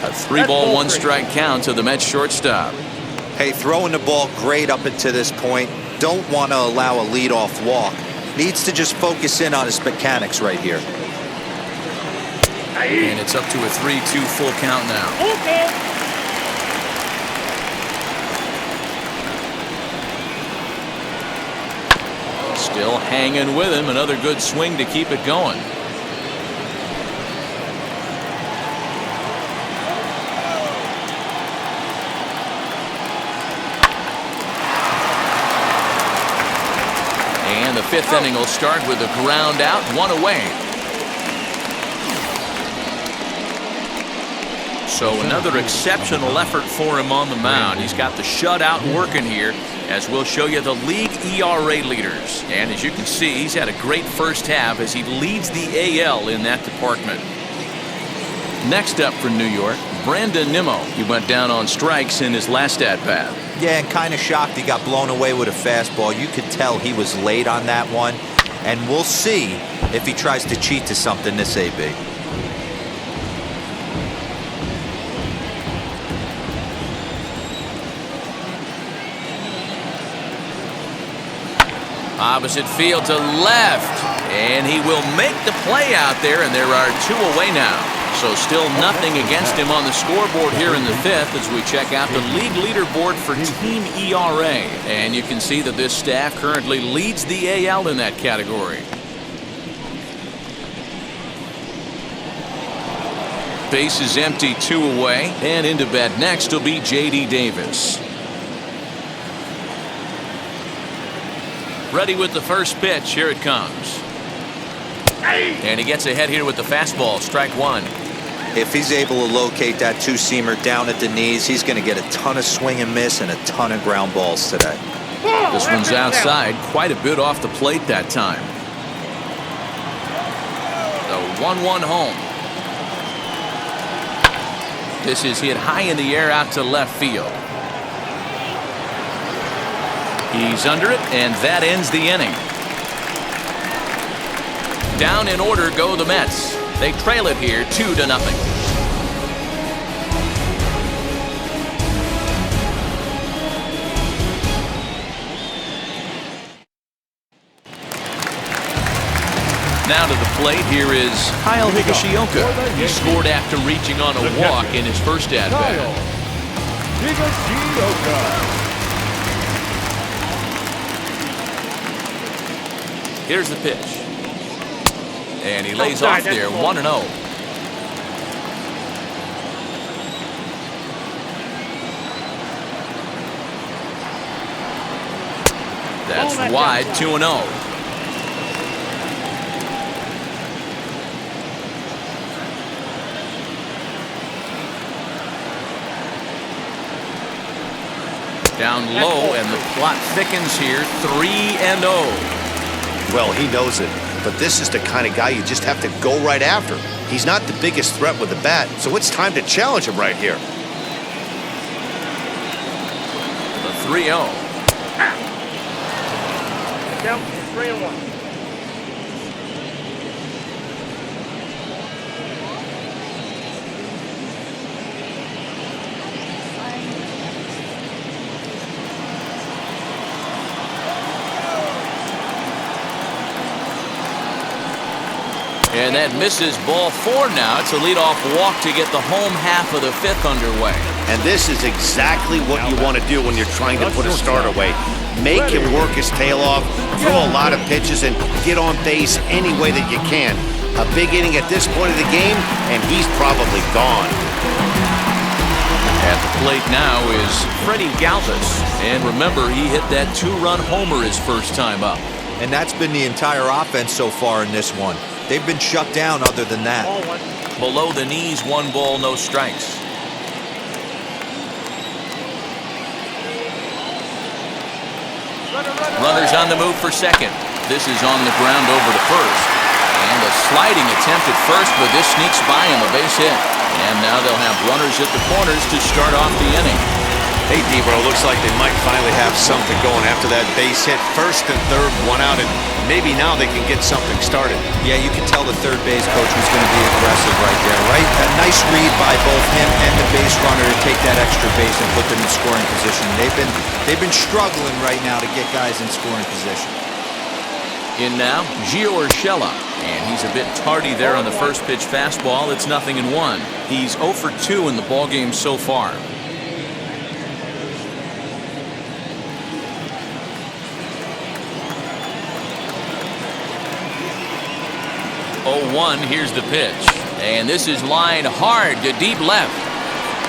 A 3-ball, 1-strike count to the Mets shortstop. Hey, throwing the ball great up until this point. Don't want to allow a leadoff walk. Needs to just focus in on his mechanics right here. And it's up to a 3-2 full count now. Still hanging with him. Another good swing to keep it going. And the fifth inning will start with a ground out, one away. So another exceptional effort for him on the mound. He's got the shutout working here, as we'll show you the league ERA leaders. And as you can see, he's had a great first half as he leads the AL in that department. Next up for New York, Brandon Nimmo. He went down on strikes in his last at-bat. Yeah, and kind of shocked he got blown away with a fastball. You could tell he was late on that one. And we'll see if he tries to cheat to something this AB. Opposite field to left, and he will make the play out there, and there are two away now. So still nothing against him on the scoreboard here in the fifth as we check out the league leaderboard for team ERA. And you can see that this staff currently leads the AL in that category. Base is empty, 2 away, and into bat next will be J.D. Davis. Ready with the first pitch. Here it comes. And he gets ahead here with the fastball. Strike one. If he's able to locate that two-seamer down at the knees, he's going to get a ton of swing and miss and a ton of ground balls today. This one's outside, quite a bit off the plate that time. The 1-1 home. This is hit high in the air out to left field. He's under it, and that ends the inning. Down in order go the Mets. They trail it here 2-0. Now to the plate, here is Kyle Higashioka. He scored after reaching on a walk in his first at-bat. Here's the pitch. And he lays off there, 1-0. That's wide, 2-0. Down low, and the plot thickens here, 3-0. Well, he knows it, but this is the kind of guy you just have to go right after. He's not the biggest threat with the bat, so it's time to challenge him right here. The 3-0. Down 3-1. And that misses, ball 4 now. It's a leadoff walk to get the home half of the 5th underway. And this is exactly what you want to do when you're trying to put a start away. Make him work his tail off, throw a lot of pitches, and get on base any way that you can. A big inning at this point of the game, and he's probably gone. At the plate now is Freddie Galvis. And remember, he hit that 2-run homer his first time up. And that's been the entire offense so far in this one. They've been shut down other than that. Below the knees, 1 ball, no strikes. Runners on the move for second. This is on the ground over to first. And a sliding attempt at first, but this sneaks by him, a base hit. And now they'll have runners at the corners to start off the inning. Hey, Debro, looks like they might finally have something going after that base hit. First and third, 1 out, and maybe now they can get something started. Yeah, you can tell the third base coach was going to be aggressive right there, right? A nice read by both him and the base runner to take that extra base and put them in scoring position. They've been struggling right now to get guys in scoring position. In now, Gio Urshela, and he's a bit tardy there on the first pitch fastball. It's 0-1. He's 0 for 2 in the ballgame so far. 0-1, here's the pitch. And this is lined hard to deep left.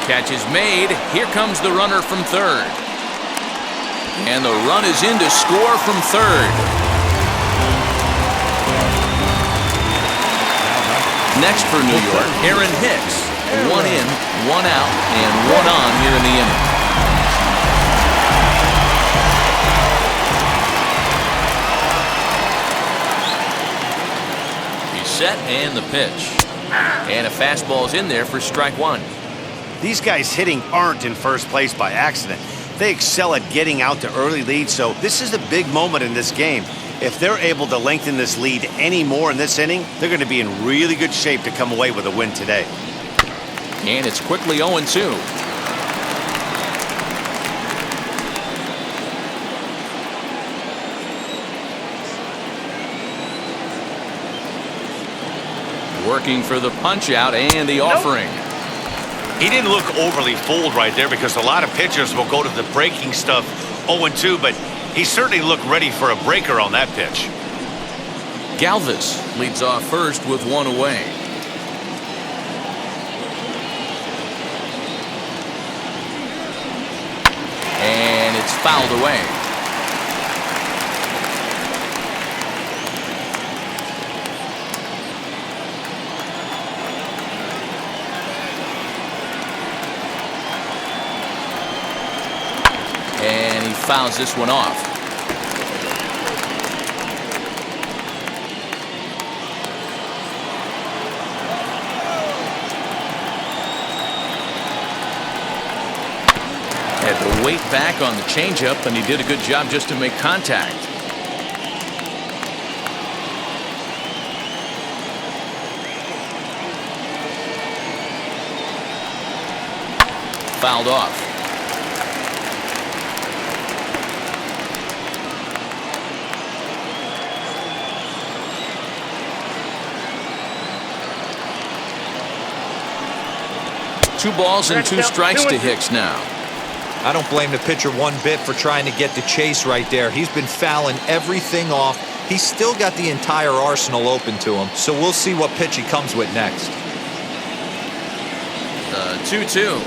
Catch is made. Here comes the runner from third. And the run is in to score from third. Next for New York, Aaron Hicks. 1 in, 1 out, and 1 on here in the inning. Set and the pitch. And a fastball's in there for strike 1. These guys hitting aren't in first place by accident. They excel at getting out to early leads, so this is a big moment in this game. If they're able to lengthen this lead any more in this inning, they're going to be in really good shape to come away with a win today. And it's quickly 0-2. Working for the punch out and the offering. He didn't look overly fooled right there because a lot of pitchers will go to the breaking stuff 0-2, but he certainly looked ready for a breaker on that pitch. Galvis leads off first with 1 away. fouled away. And he fouls this one off. Had to wait back on the changeup, and he did a good job just to make contact. Fouled off. Two balls and two strikes to Hicks now. I don't blame the pitcher one bit for trying to get the chase right there. He's been fouling everything off. He's still got the entire arsenal open to him, so we'll see what pitch he comes with next. The 2-2.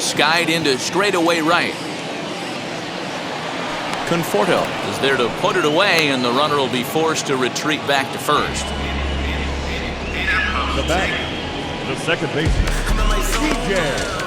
Skied into straightaway right. Conforto is there to put it away, and the runner will be forced to retreat back to first. The batter, the second baseman, DJ.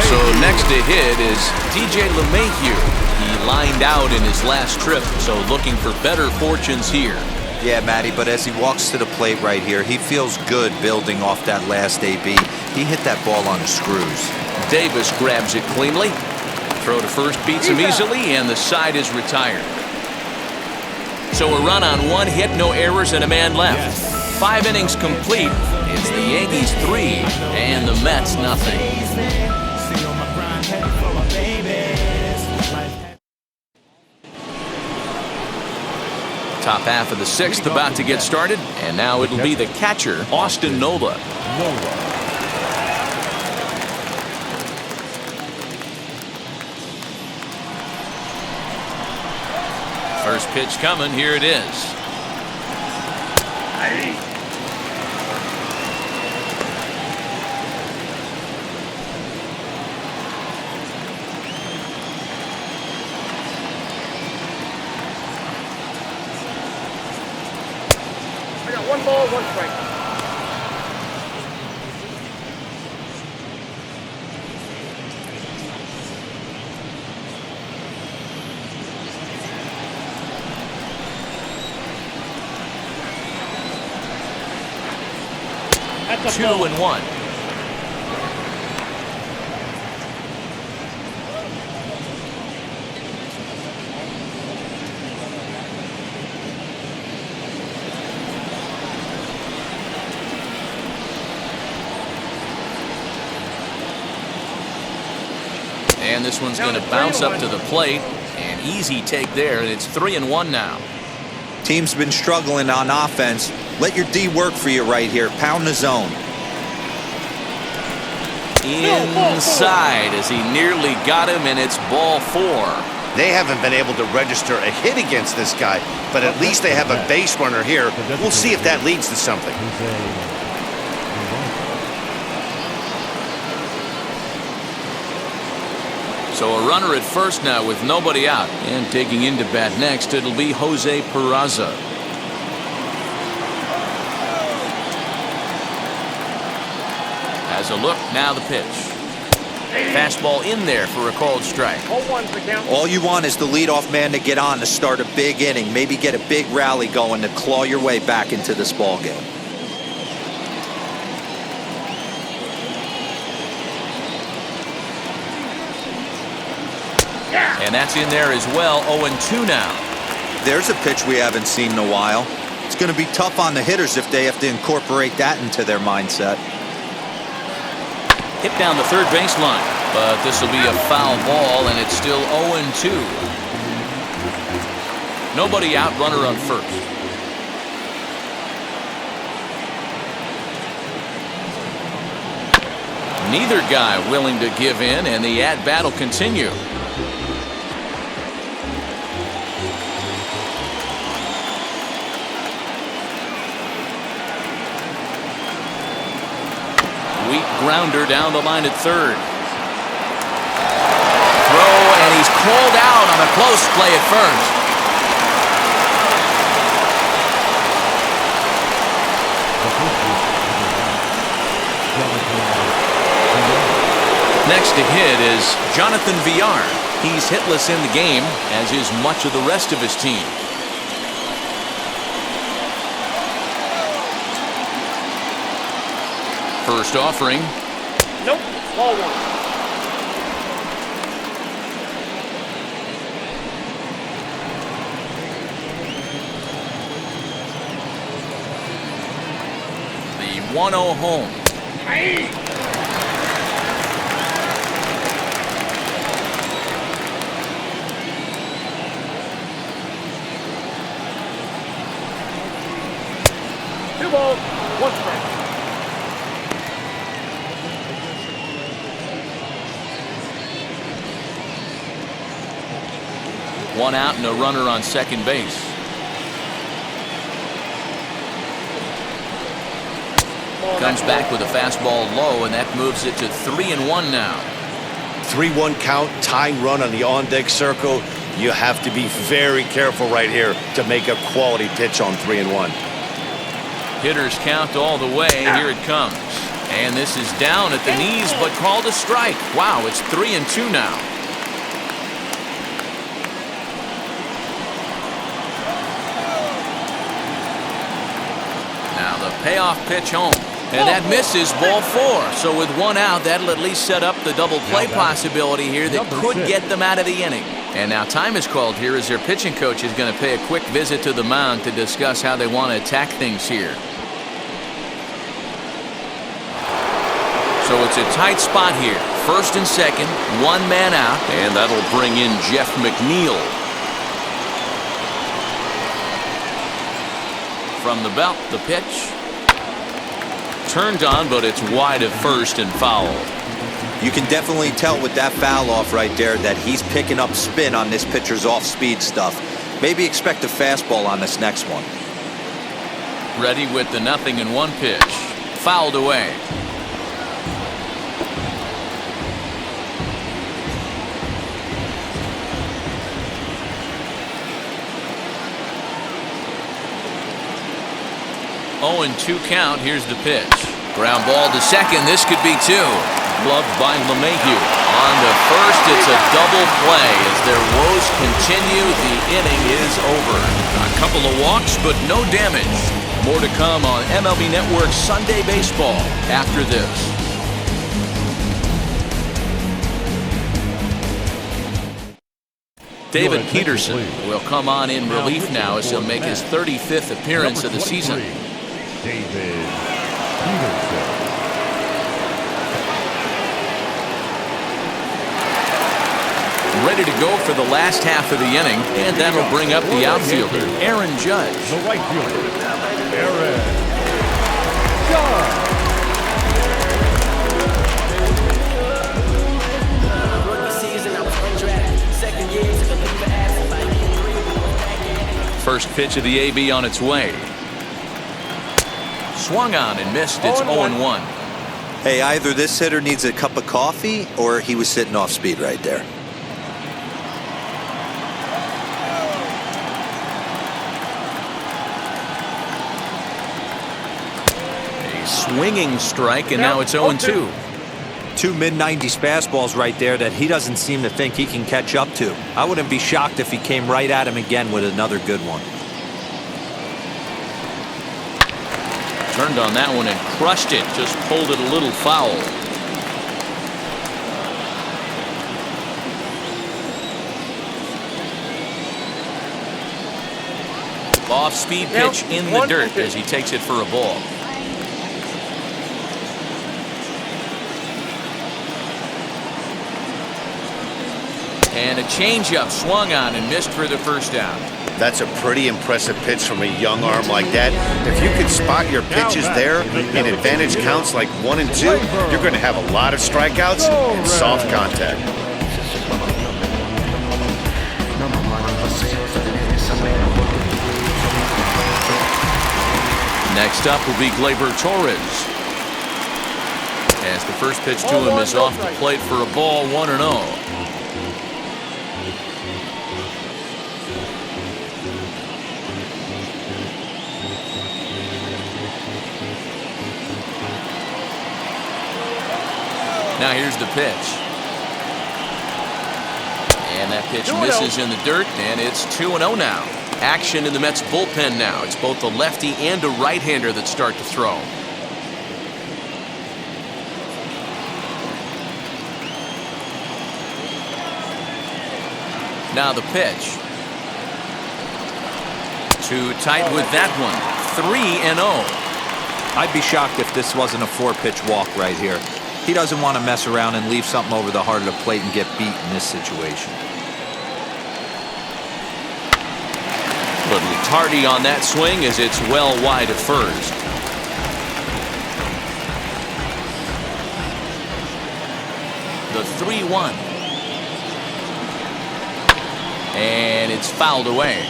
So next to hit is DJ LeMahieu. He lined out in his last trip, so looking for better fortunes here. Yeah, Matty, but as he walks to the plate right here, he feels good building off that last AB. He hit that ball on the screws. Davis grabs it cleanly. Throw to first beats him easily, and the side is retired. So a run on one hit, no errors, and a man left. 5 innings complete. It's the Yankees 3 and the Mets nothing. Top half of the 6th about to get started, and now it'll be the catcher, Austin Nola. First pitch coming, here it is. I got 1 ball, 1 strike. That's a 2-1. And this one's going to bounce up to the plate. An easy take there, and it's 3-1 now. Team's been struggling on offense. Let your D work for you right here. Pound the zone. Inside as he nearly got him, and it's ball 4. They haven't been able to register a hit against this guy, but at least they have a base runner here. We'll see if that leads to something. So a runner at first now with nobody out, and taking into bat next, it'll be Jose Peraza. Has a look, now the pitch. Fastball in there for a called strike. 0-1's the count. All you want is the leadoff man to get on to start a big inning, maybe get a big rally going to claw your way back into this ball game. And that's in there as well. 0-2 now. There's a pitch we haven't seen in a while. It's going to be tough on the hitters if they have to incorporate that into their mindset. Hit down the third baseline, but this will be a foul ball, and it's still 0-2. Nobody out, runner on first. Neither guy willing to give in, and the at-bat will continue. Weak grounder down the line at third. pulled out on a close play at first. Next to hit is Jonathan Villar. He's hitless in the game, as is much of the rest of his team. First offering. Nope. Ball one. The 1-0 home. Hey. Two balls, one strike. One out and a runner on second base. Comes back with a fastball low, and that moves it to 3-1 now. 3-1 count, tying run on the on-deck circle. You have to be very careful right here to make a quality pitch on 3-1. Hitters count all the way. Here it comes. And this is down at the knees, but called a strike. Wow, it's 3-2 now. Now the payoff pitch home. And that misses, ball 4. So with one out, that'll at least set up the double play possibility here that could get them out of the inning. And now time is called here as their pitching coach is going to pay a quick visit to the mound to discuss how they want to attack things here. So it's a tight spot here. First and second, one man out. And that'll bring in Jeff McNeil. From the belt, the pitch. Turned on, but it's wide at first and foul. You can definitely tell with that foul off right there that he's picking up spin on this pitcher's off-speed stuff. Maybe expect a fastball on this next one. Ready with the 0-1 pitch. Fouled away. Oh, and 2 count. Here's the pitch. Ground ball to second. This could be 2. Gloved by LeMahieu. On to first, it's a double play. As their woes continue, the inning is over. A couple of walks, but no damage. More to come on MLB Network's Sunday Baseball after this. David Peterson will come on in relief now as he'll make his 35th appearance of the season. David Peterson. Ready to go for the last half of the inning, and that'll bring up the outfielder, Aaron Judge. The right fielder, Aaron Judge. First pitch of the AB on its way. Swung on and missed. It's 0-1. Hey, either this hitter needs a cup of coffee or he was sitting off speed right there. A swinging strike, and now it's 0-2. 2 mid-90s fastballs right there that he doesn't seem to think he can catch up to. I wouldn't be shocked if he came right at him again with another good one. Turned on that one and crushed it. Just pulled it a little foul. Off-speed pitch in the dirt as he takes it for a ball. And a changeup swung on and missed for the first down. That's a pretty impressive pitch from a young arm like that. If you can spot your pitches there in advantage counts like 1 and 2, you're going to have a lot of strikeouts and soft contact. Next up will be Gleyber Torres. As the first pitch to him is off the plate for a ball, 1-0. Now here's the pitch. And that pitch misses in the dirt, and it's 2-0 now. Action in the Mets bullpen now. It's both a lefty and a right-hander that start to throw. Now the pitch. Too tight with that one. 3-0. I'd be shocked if this wasn't a 4-pitch walk right here. He doesn't want to mess around and leave something over the heart of the plate and get beat in this situation. Little tardy on that swing as it's well wide of first. The 3-1. And it's fouled away.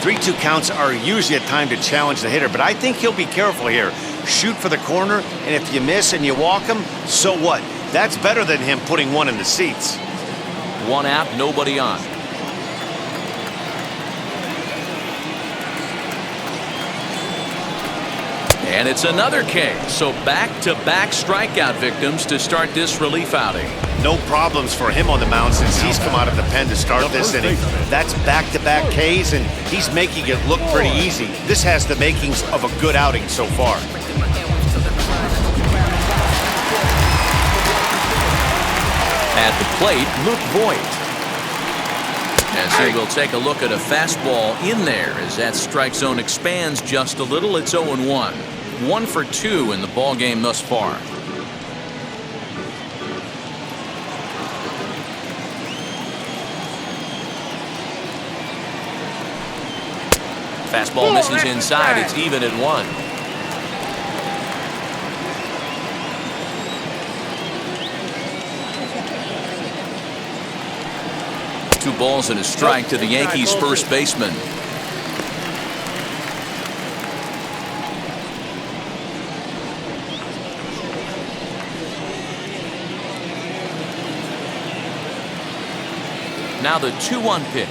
3-2 counts are usually a time to challenge the hitter, but I think he'll be careful here. Shoot for the corner, and if you miss and you walk him, so what? That's better than him putting one in the seats. One out, nobody on. And it's another K. So back-to-back strikeout victims to start this relief outing. No problems for him on the mound since he's come out of the pen to start this inning. That's back-to-back Ks, and he's making it look pretty easy. This has the makings of a good outing so far. At the plate, Luke Voigt. As he will take a look at a fastball in there as that strike zone expands just a little. It's 0-1. 1 for 2 in the ball game thus far. Fastball misses inside. It's even at 1. Two balls and a strike to the Yankees first baseman. Now the 2-1 pitch.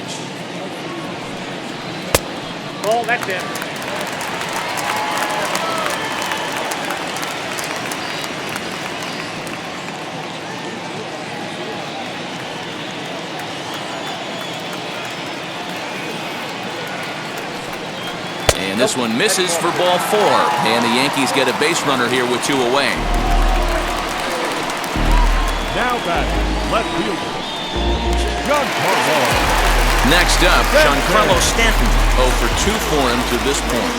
Oh, that's it. And this one misses for ball 4. And the Yankees get a base runner here with 2 away. Now batting, left fielder, Giancarlo. Next up, Giancarlo Stanton. 0 for 2 for him to this point.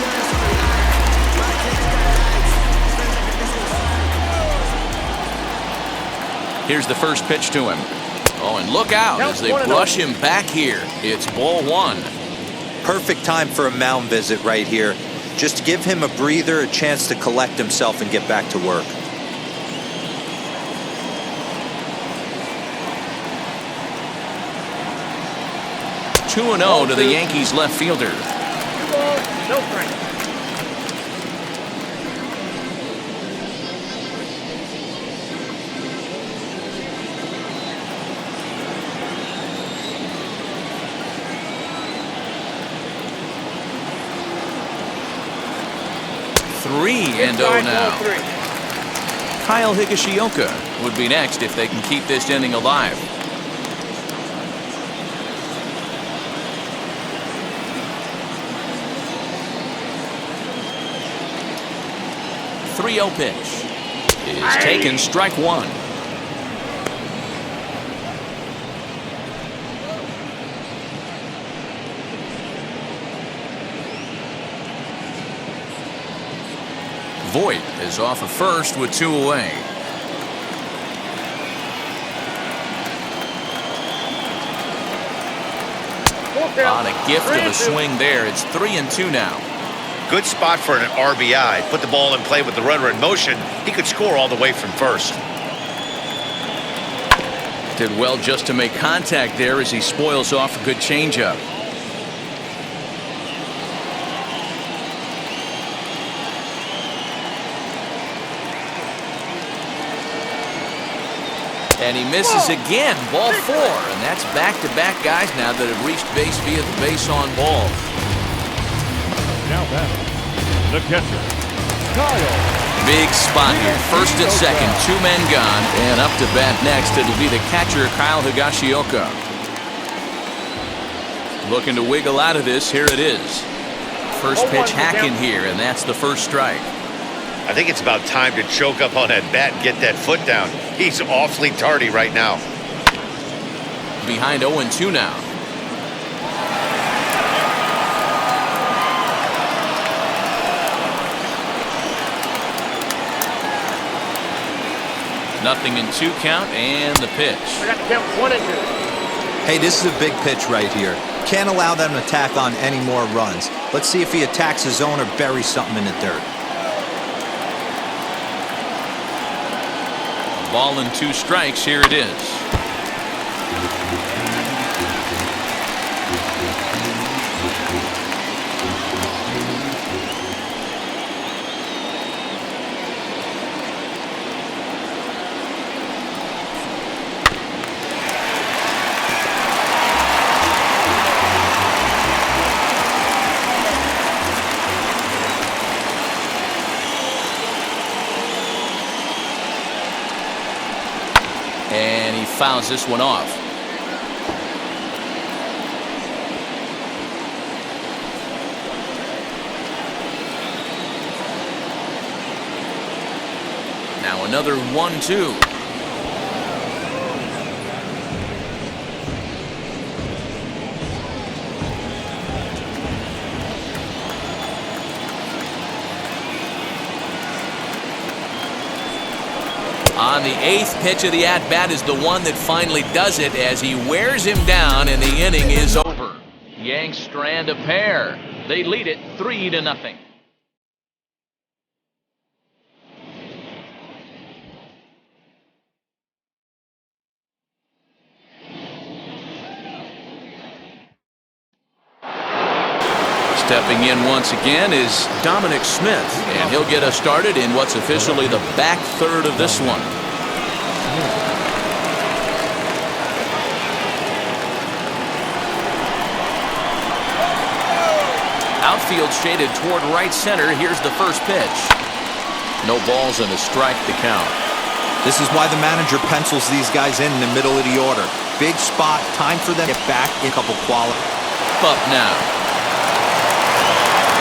Here's the first pitch to him. Oh, and look out as they brush him back here. It's ball 1. Perfect time for a mound visit right here. Just give him a breather, a chance to collect himself and get back to work. 2-0 to the Yankees left fielder. No strike. Three and 0 now. Kyle Higashioka would be next if they can keep this inning alive. The 3-0 pitch is taken, strike 1. Voigt is off of first with 2 away. On a gift of a swing there. It's 3-2 now. Good spot for an RBI. Put the ball in play with the runner in motion. He could score all the way from first. Did well just to make contact there as he spoils off a good changeup. And he misses again. Ball 4. And that's back-to-back guys now that have reached base via the base on balls. Now batting, the catcher, Kyle Big spot here. First and second, two men gone. And up to bat next, it'll be the catcher, Kyle Higashioka. Looking to wiggle out of this. Here it is. First pitch hacking here, and that's the first strike. I think it's about time to choke up on that bat and get that foot down. He's awfully tardy right now. Behind 0-2 now. Nothing in 2 count, and the pitch. I got to count 1 and 2. Hey, this is a big pitch right here. Can't allow them to tack on any more runs. Let's see if he attacks his zone or buries something in the dirt. Ball and 2 strikes. Here it is. And he fouls this one off. Now another 1-2. On the 8th pitch of the at-bat is the one that finally does it as he wears him down, and the inning is over. Yanks strand a pair. They lead it 3-0. Stepping in once again is Dominic Smith, and he'll get us started in what's officially the back third of this one. Outfield shaded toward right center. Here's the first pitch. No balls and a strike to count. This is why the manager pencils these guys in the middle of the order. Big spot, time for them to get back in a couple quality. Up now.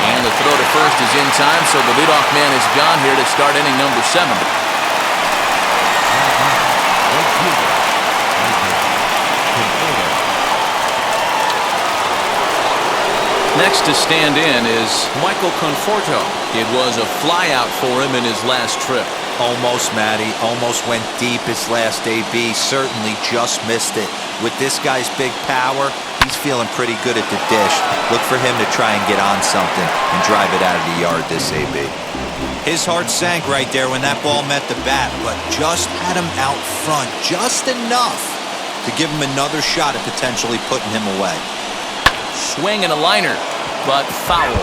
And the throw to first is in time, so the leadoff man is gone here to start inning number 7. Next to stand in is Michael Conforto. It was a flyout for him in his last trip. Almost, Matty. Almost went deep his last AB. Certainly just missed it. With this guy's big power, he's feeling pretty good at the dish. Look for him to try and get on something and drive it out of the yard this AB. His heart sank right there when that ball met the bat, but just had him out front just enough to give him another shot at potentially putting him away. Swing and a liner, but foul.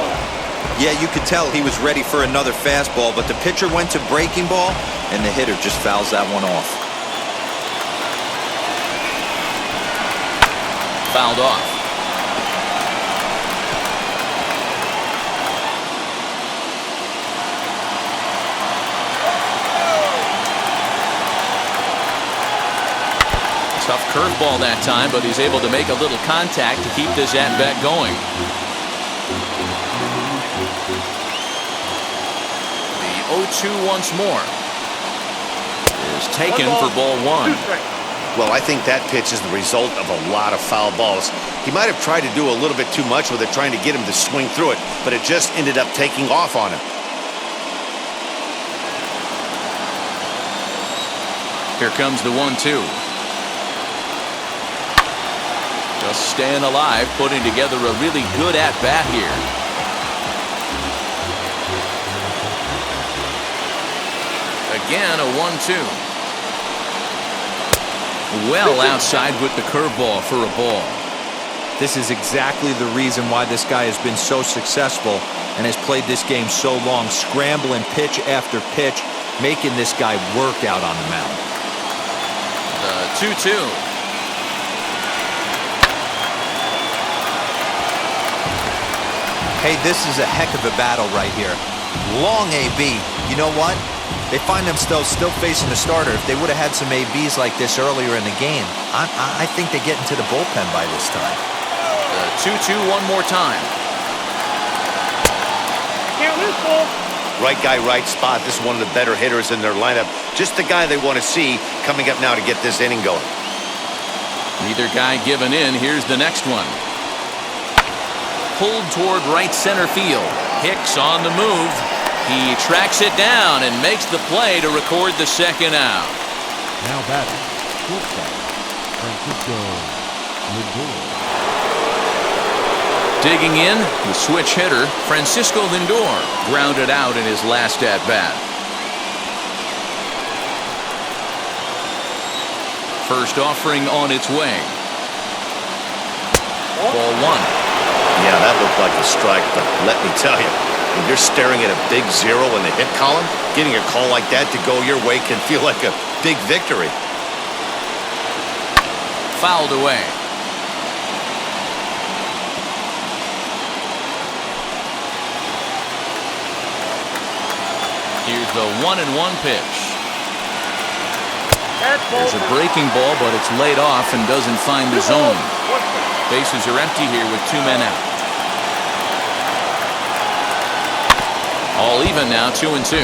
Yeah, you could tell he was ready for another fastball, but the pitcher went to breaking ball, and the hitter just fouls that one off. Fouled off. Tough curveball that time, but he's able to make a little contact to keep this at-bat going. The 0-2 once more is taken for ball 1. Well, I think that pitch is the result of a lot of foul balls. He might have tried to do a little bit too much with it, trying to get him to swing through it, but it just ended up taking off on him. Here comes the 1-2. Just staying alive, putting together a really good at-bat here. Again, a 1-2. Well outside with the curveball for a ball. This is exactly the reason why this guy has been so successful and has played this game so long, scrambling pitch after pitch, making this guy work out on the mound. The 2-2. Hey, this is a heck of a battle right here. Long AB, you know what? They find themselves still facing the starter. If they would have had some ABs like this earlier in the game, I think they get into the bullpen by this time. The 2-2 one more time. Can't lose, Bull. Right guy, right spot. This is one of the better hitters in their lineup. Just the guy they want to see coming up now to get this inning going. Neither guy giving in. Here's the next one. Pulled toward right center field. Hicks on the move. He tracks it down and makes the play to record the second out. Now batting, shortstop, Francisco Lindor. Digging in, the switch hitter, Francisco Lindor, grounded out in his last at-bat. First offering on its way. Ball one. Yeah, that looked like a strike, but let me tell you, when you're staring at a big 0 in the hit column, getting a call like that to go your way can feel like a big victory. Fouled away. Here's the 1-1 pitch. There's a breaking ball, but it's laid off and doesn't find the zone. Bases are empty here with 2 men out. All even now, 2-2.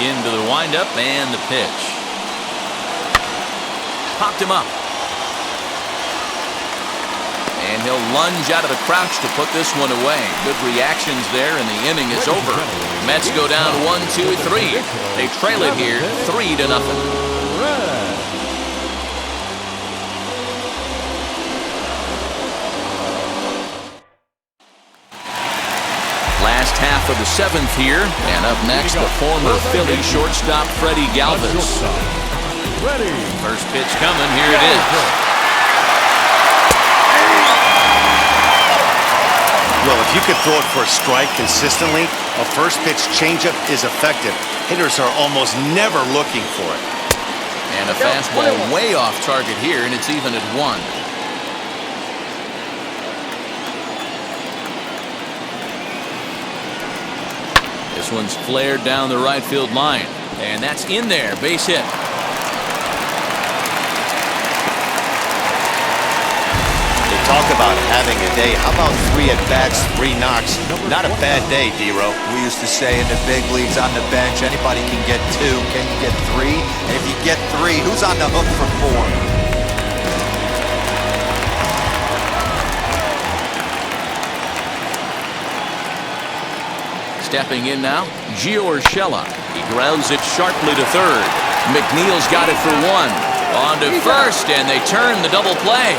Into the windup and the pitch. Popped him up. And he'll lunge out of the crouch to put this one away. Good reactions there, and the inning is over. Mets go down 1-2-3. They trail it here 3-0. Last half of the 7th here, and up next, the former Philly shortstop Freddie Galvis. First pitch coming, here it is. Well, if you could throw it for a strike consistently, a first pitch changeup is effective. Hitters are almost never looking for it. And a fastball way off target here, and it's even at 1. This one's flared down the right field line, and that's in there. Base hit. Talk about having a day. How about 3 at-bats, 3 knocks? Not a bad day, D-Row. We used to say in the big leagues on the bench, anybody can get 2. Can you get 3? And if you get 3, who's on the hook for 4? Stepping in now, Gio Urshela. He grounds it sharply to third. McNeil's got it for 1. On to first, and they turn the double play.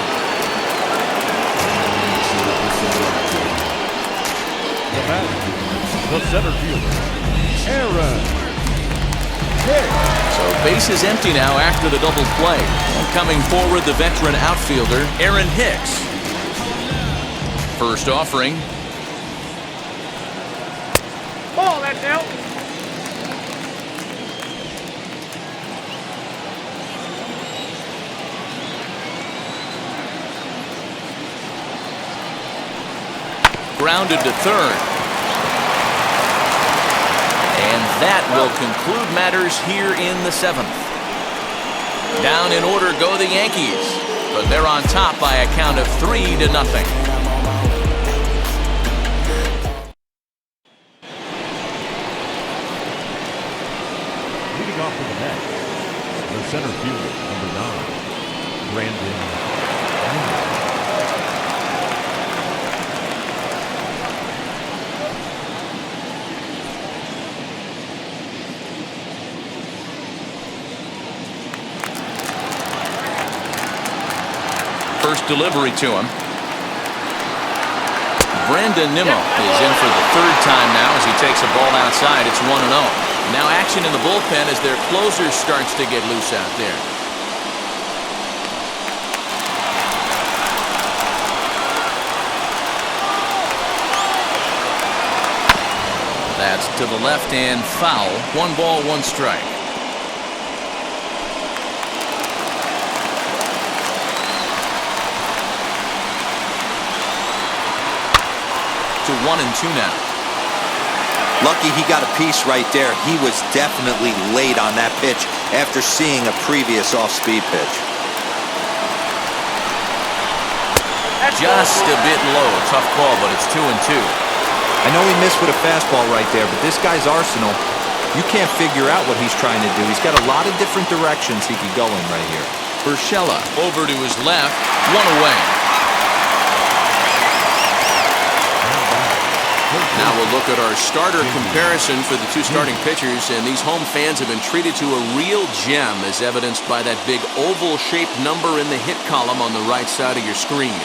The center fielder, Aaron Hicks. So bases empty now after the double play. And coming forward, the veteran outfielder, Aaron Hicks. First offering. Ball, that's out. Grounded to third. And that will conclude matters here in the 7th. Down in order go the Yankees, but they're on top by a count of 3-0. Leading off for the Mets, the center fielder, number 9, Brandon. First delivery to him. Brandon Nimmo is in for the 3rd time now as he takes a ball outside. It's 1-0. Now action in the bullpen as their closer starts to get loose out there. That's to the left and foul. 1 ball, 1 strike. to 1-2 now. Lucky he got a piece right there. He was definitely late on that pitch after seeing a previous off-speed pitch. Just a bit low. Tough call, but it's 2-2. I know he missed with a fastball right there, but this guy's arsenal, you can't figure out what he's trying to do. He's got a lot of different directions he could go in right here. Urshela over to his left, one away. Now we'll look at our starter comparison for the two starting pitchers, and these home fans have been treated to a real gem, as evidenced by that big oval-shaped number in the hit column on the right side of your screen.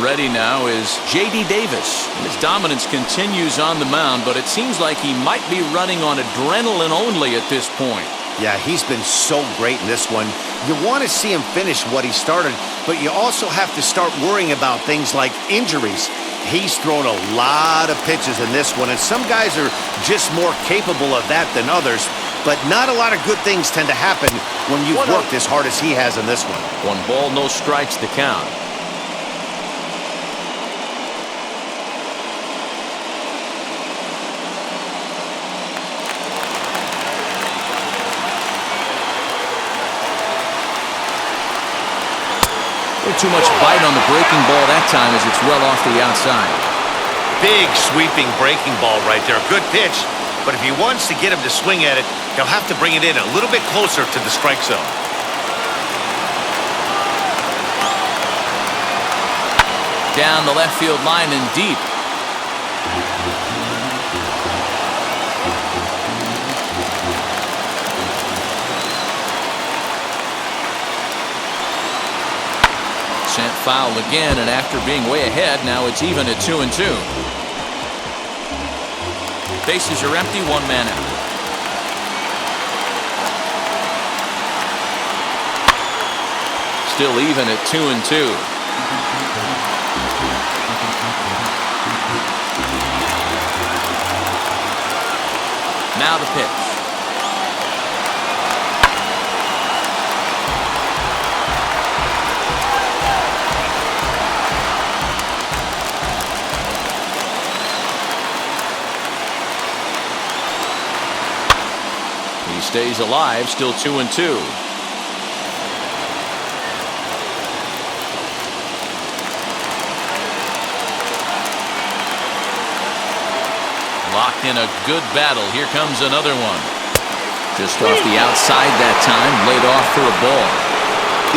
Ready now is J.D. Davis. His dominance continues on the mound, but it seems like he might be running on adrenaline only at this point. Yeah, he's been so great in this one. You want to see him finish what he started, but you also have to start worrying about things like injuries. He's thrown a lot of pitches in this one, and some guys are just more capable of that than others, but not a lot of good things tend to happen when you've worked as hard as he has in this one. 1 ball, no strikes to count. Too much bite on the breaking ball that time as it's well off the outside. Big sweeping breaking ball right there. Good pitch, but if he wants to get him to swing at it, he'll have to bring it in a little bit closer to the strike zone. Down the left field line and deep. Sent foul again, and after being way ahead, now it's even at 2-2. Bases are empty, 1 man out. Still even at 2-2. Now the pitch. He stays alive, still 2-2. Locked in a good battle. Here comes another one. Just off the outside that time, laid off for a ball.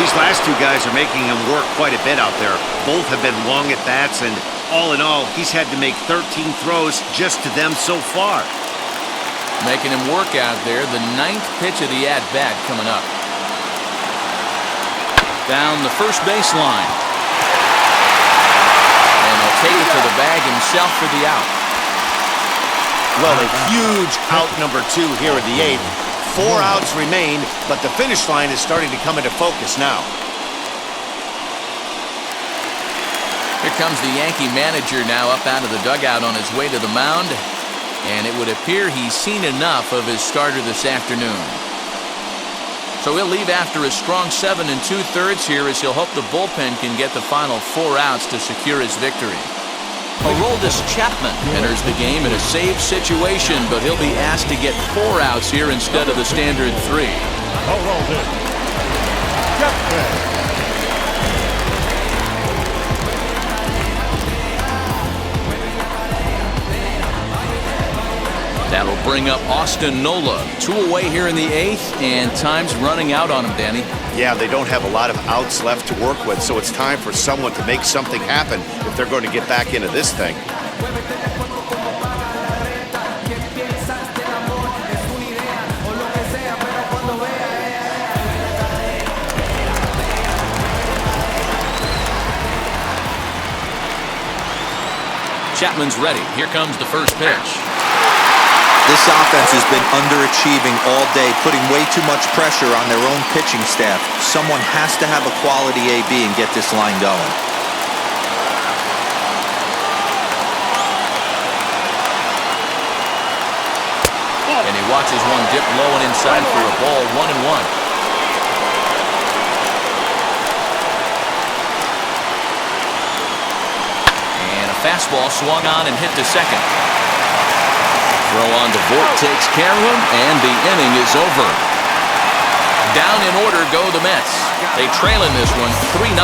These last two guys are making him work quite a bit out there. Both have been long at bats, and all in all, he's had to make 13 throws just to them so far. Making him work out there. The 9th pitch of the at-bat coming up. Down the first baseline. And he'll take it to the bag himself for the out. Well, a huge out number 2 here in the 8th. 4 outs remain, but the finish line is starting to come into focus now. Here comes the Yankee manager now up out of the dugout on his way to the mound. And it would appear he's seen enough of his starter this afternoon. So he'll leave after a strong 7 2/3 here, as he'll hope the bullpen can get the final 4 outs to secure his victory. Aroldis Chapman enters the game in a save situation, but he'll be asked to get 4 outs here instead of the standard 3. Aroldis Chapman. That'll bring up Austin Nola. 2 away here in the 8th, and time's running out on him, Danny. Yeah, they don't have a lot of outs left to work with, so it's time for someone to make something happen if they're going to get back into this thing. Chapman's ready. Here comes the first pitch. This offense has been underachieving all day, putting way too much pressure on their own pitching staff. Someone has to have a quality AB and get this line going. And he watches one dip low and inside for a ball, 1-1. Fastball swung on and hit to second. Throw on to Vogt takes care of him, and the inning is over. Down in order go the Mets. They trail in this one 3-0.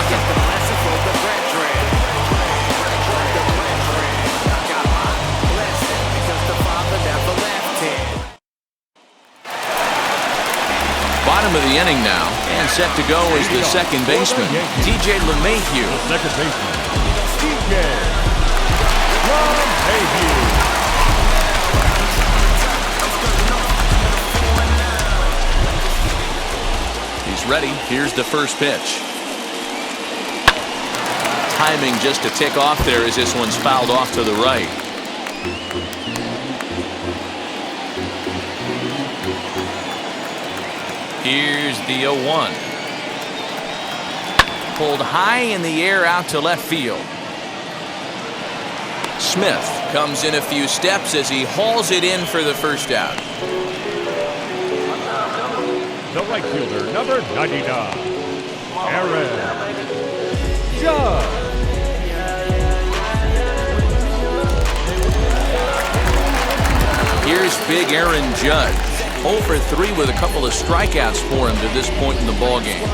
Bottom of the inning now, and set to go is the second baseman, DJ LeMahieu. Second baseman, DJ LeMahieu. He's ready. Here's the first pitch. Timing just a tick off there as this one's fouled off to the right. Here's the 0-1. Pulled high in the air out to left field. Smith comes in a few steps as he hauls it in for the first out. The right fielder, number 99, Aaron Judge. Here's big Aaron Judge. 0 for 3 with a couple of strikeouts for him to this point in the ballgame.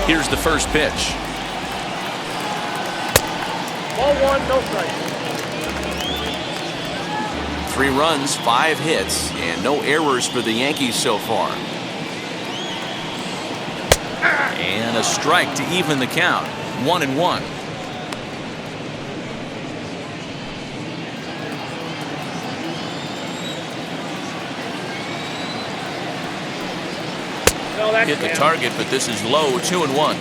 Here's the first pitch. Ball 1, no strike. 3 runs, 5 hits, and no errors for the Yankees so far. And a strike to even the count. 1-1. Hit the target, but this is low. 2-1.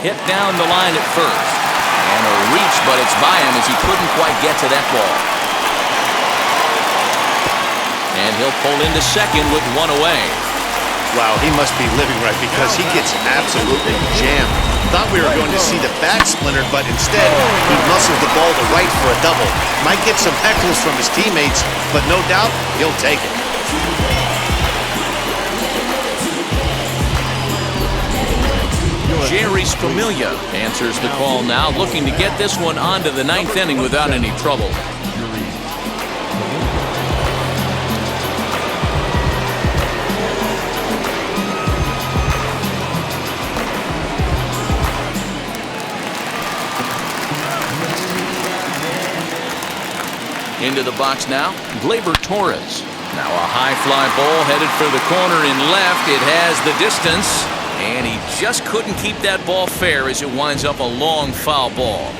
Hit down the line at first. And a reach, but it's by him as he couldn't quite get to that ball. And he'll pull into second with 1 away. Wow, he must be living right because he gets absolutely jammed. Thought we were going to see the bat splinter, but instead he muscles the ball to right for a double. Might get some heckles from his teammates, but no doubt he'll take it. Jerry's Familia answers the call now, looking to get this one onto the 9th inning without any trouble. Into the box now, Gleyber Torres. Now a high fly ball headed for the corner in left. It has the distance, and he just couldn't keep that ball fair as it winds up a long foul ball.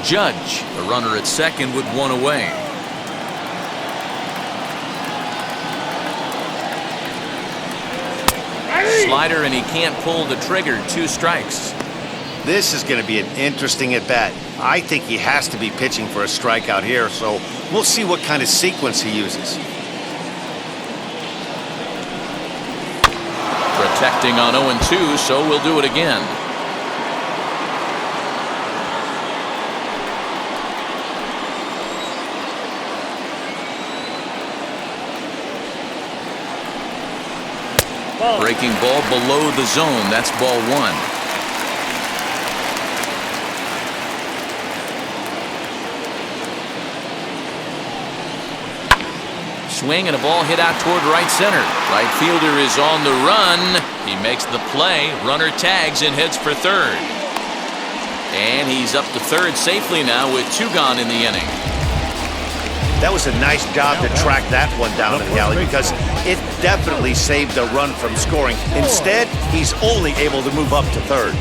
Judge, the runner at second with 1 away. Slider, and he can't pull the trigger. 2 strikes. This is going to be an interesting at-bat. I think he has to be pitching for a strikeout here, so we'll see what kind of sequence he uses. Protecting on 0-2, so we'll do it again. Breaking ball below the zone. That's ball 1. Swing and a ball hit out toward right center. Right fielder is on the run. He makes the play. Runner tags and heads for third. And he's up to third safely now with 2 gone in the inning. That was a nice job to track that one down in the alley because it definitely saved the run from scoring. Instead, he's only able to move up to third.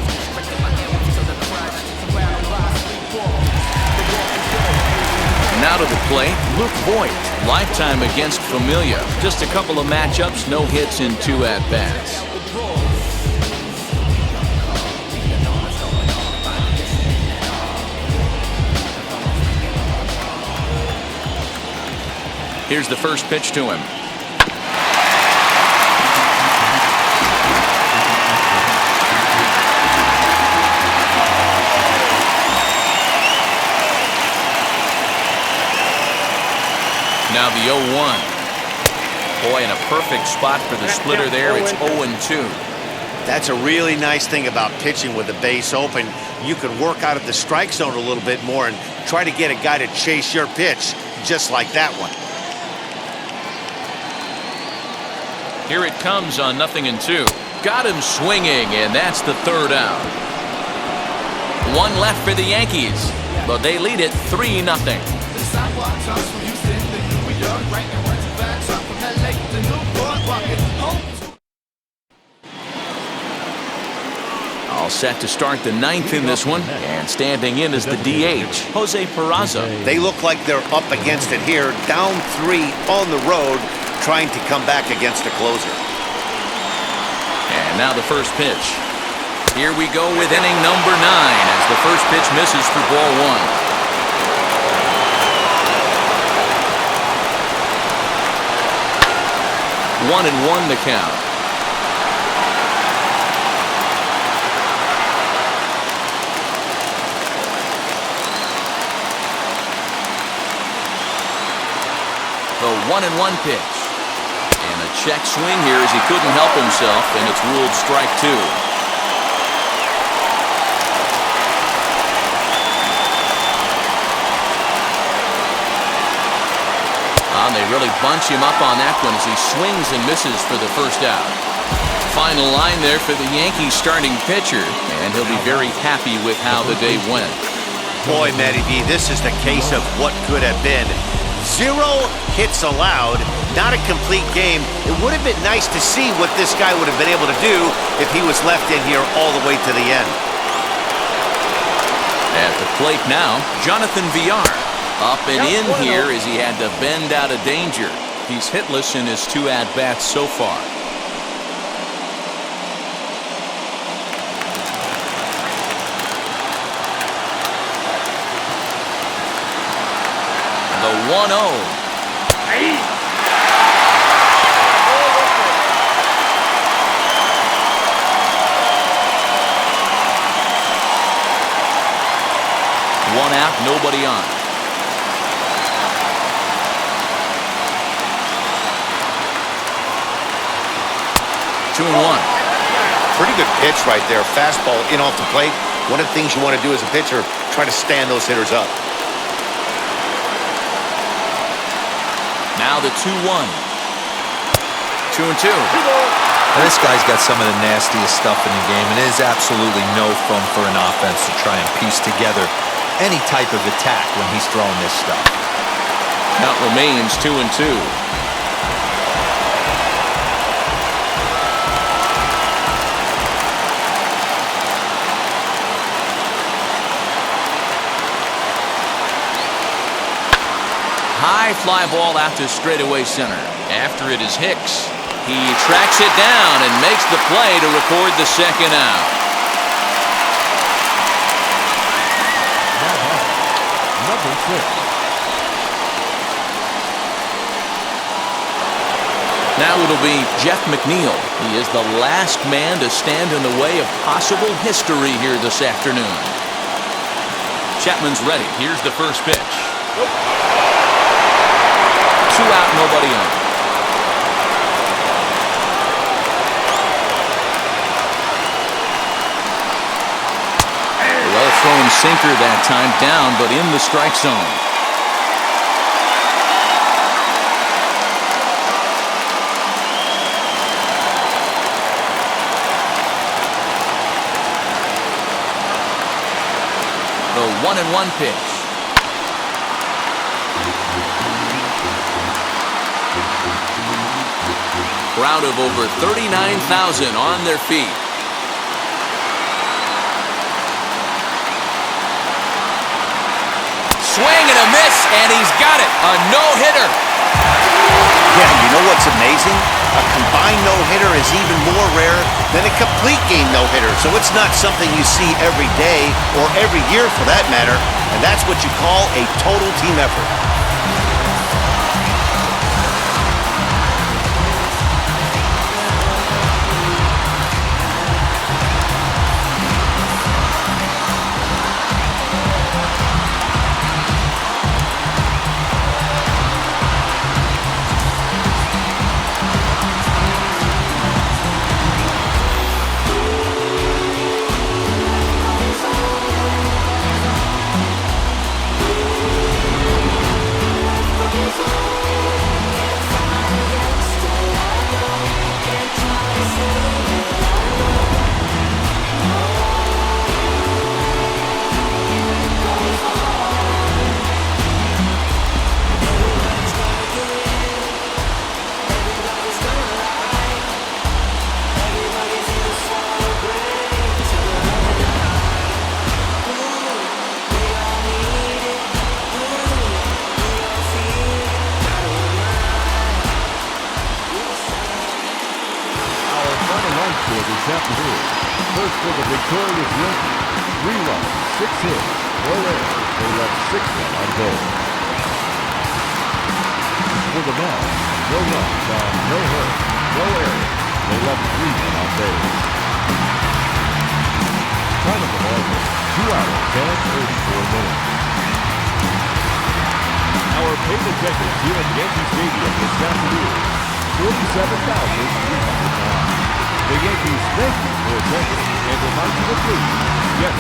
Now to the plate, Luke Voigt. Lifetime against Familia. Just a couple of matchups, no hits in 2 at-bats. Here's the first pitch to him. now the 0-1. Boy, in a perfect spot for the splitter there. It's 0-2. That's a really nice thing about pitching with the base open. You can work out of the strike zone a little bit more and try to get a guy to chase your pitch, just like that one. Here it comes on 0-2. Got him swinging, and that's the third out. One left for the Yankees, but they lead it 3-0. All set to start the 9th in this one, and standing in is the DH, Jose Peraza. They look like they're up against it here, down 3 on the road, trying to come back against a closer. And now the first pitch. Here we go with inning number 9 as the first pitch misses for ball 1. 1-1 the count. The 1-1 pitch. And a check swing here as he couldn't help himself, and it's ruled strike 2. They really bunch him up on that one as he swings and misses for the first out. Final line there for the Yankees starting pitcher, and he'll be very happy with how the day went. Boy, Matty B, this is the case of what could have been. 0 hits allowed, not a complete game. It would have been nice to see what this guy would have been able to do if he was left in here all the way to the end. At the plate now, Jonathan Villar. Up and in here as he had to bend out of danger. He's hitless in his 2 at-bats so far. The 1-0. One out, nobody on. 2-1. Pretty good pitch right there. Fastball in off the plate. One of the things you want to do as a pitcher, try to stand those hitters up. Now the 2-1. 2-2. And this guy's got some of the nastiest stuff in the game, and it is absolutely no fun for an offense to try and piece together any type of attack when he's throwing this stuff. Count remains 2-2. High fly ball out to straightaway center. After it is Hicks. He tracks it down and makes the play to record the second out. Number 6. Now it'll be Jeff McNeil. He is the last man to stand in the way of possible history here this afternoon. Chapman's ready. Here's the first pitch. 2 out, nobody on. Well thrown sinker that time, down, but in the strike zone. The 1-1 pitch. Crowd of over 39,000 on their feet. Swing and a miss, and he's got it. A no-hitter. Yeah, you know what's amazing? A combined no-hitter is even more rare than a complete game no-hitter. So it's not something you see every day or every year for that matter. And that's what you call a total team effort. score this afternoon. First for the victorious Yankees. 3 runs, 6 hits, no errors. They left 6 men on base. For the Mets, no runs on no hits, no errors. They left 3 men on base. Time of the ball game, 2 hours and 34 minutes. Our paid attendance here at Yankee Stadium this afternoon, 47,309. The Yankees thank you for attending and remind you to please get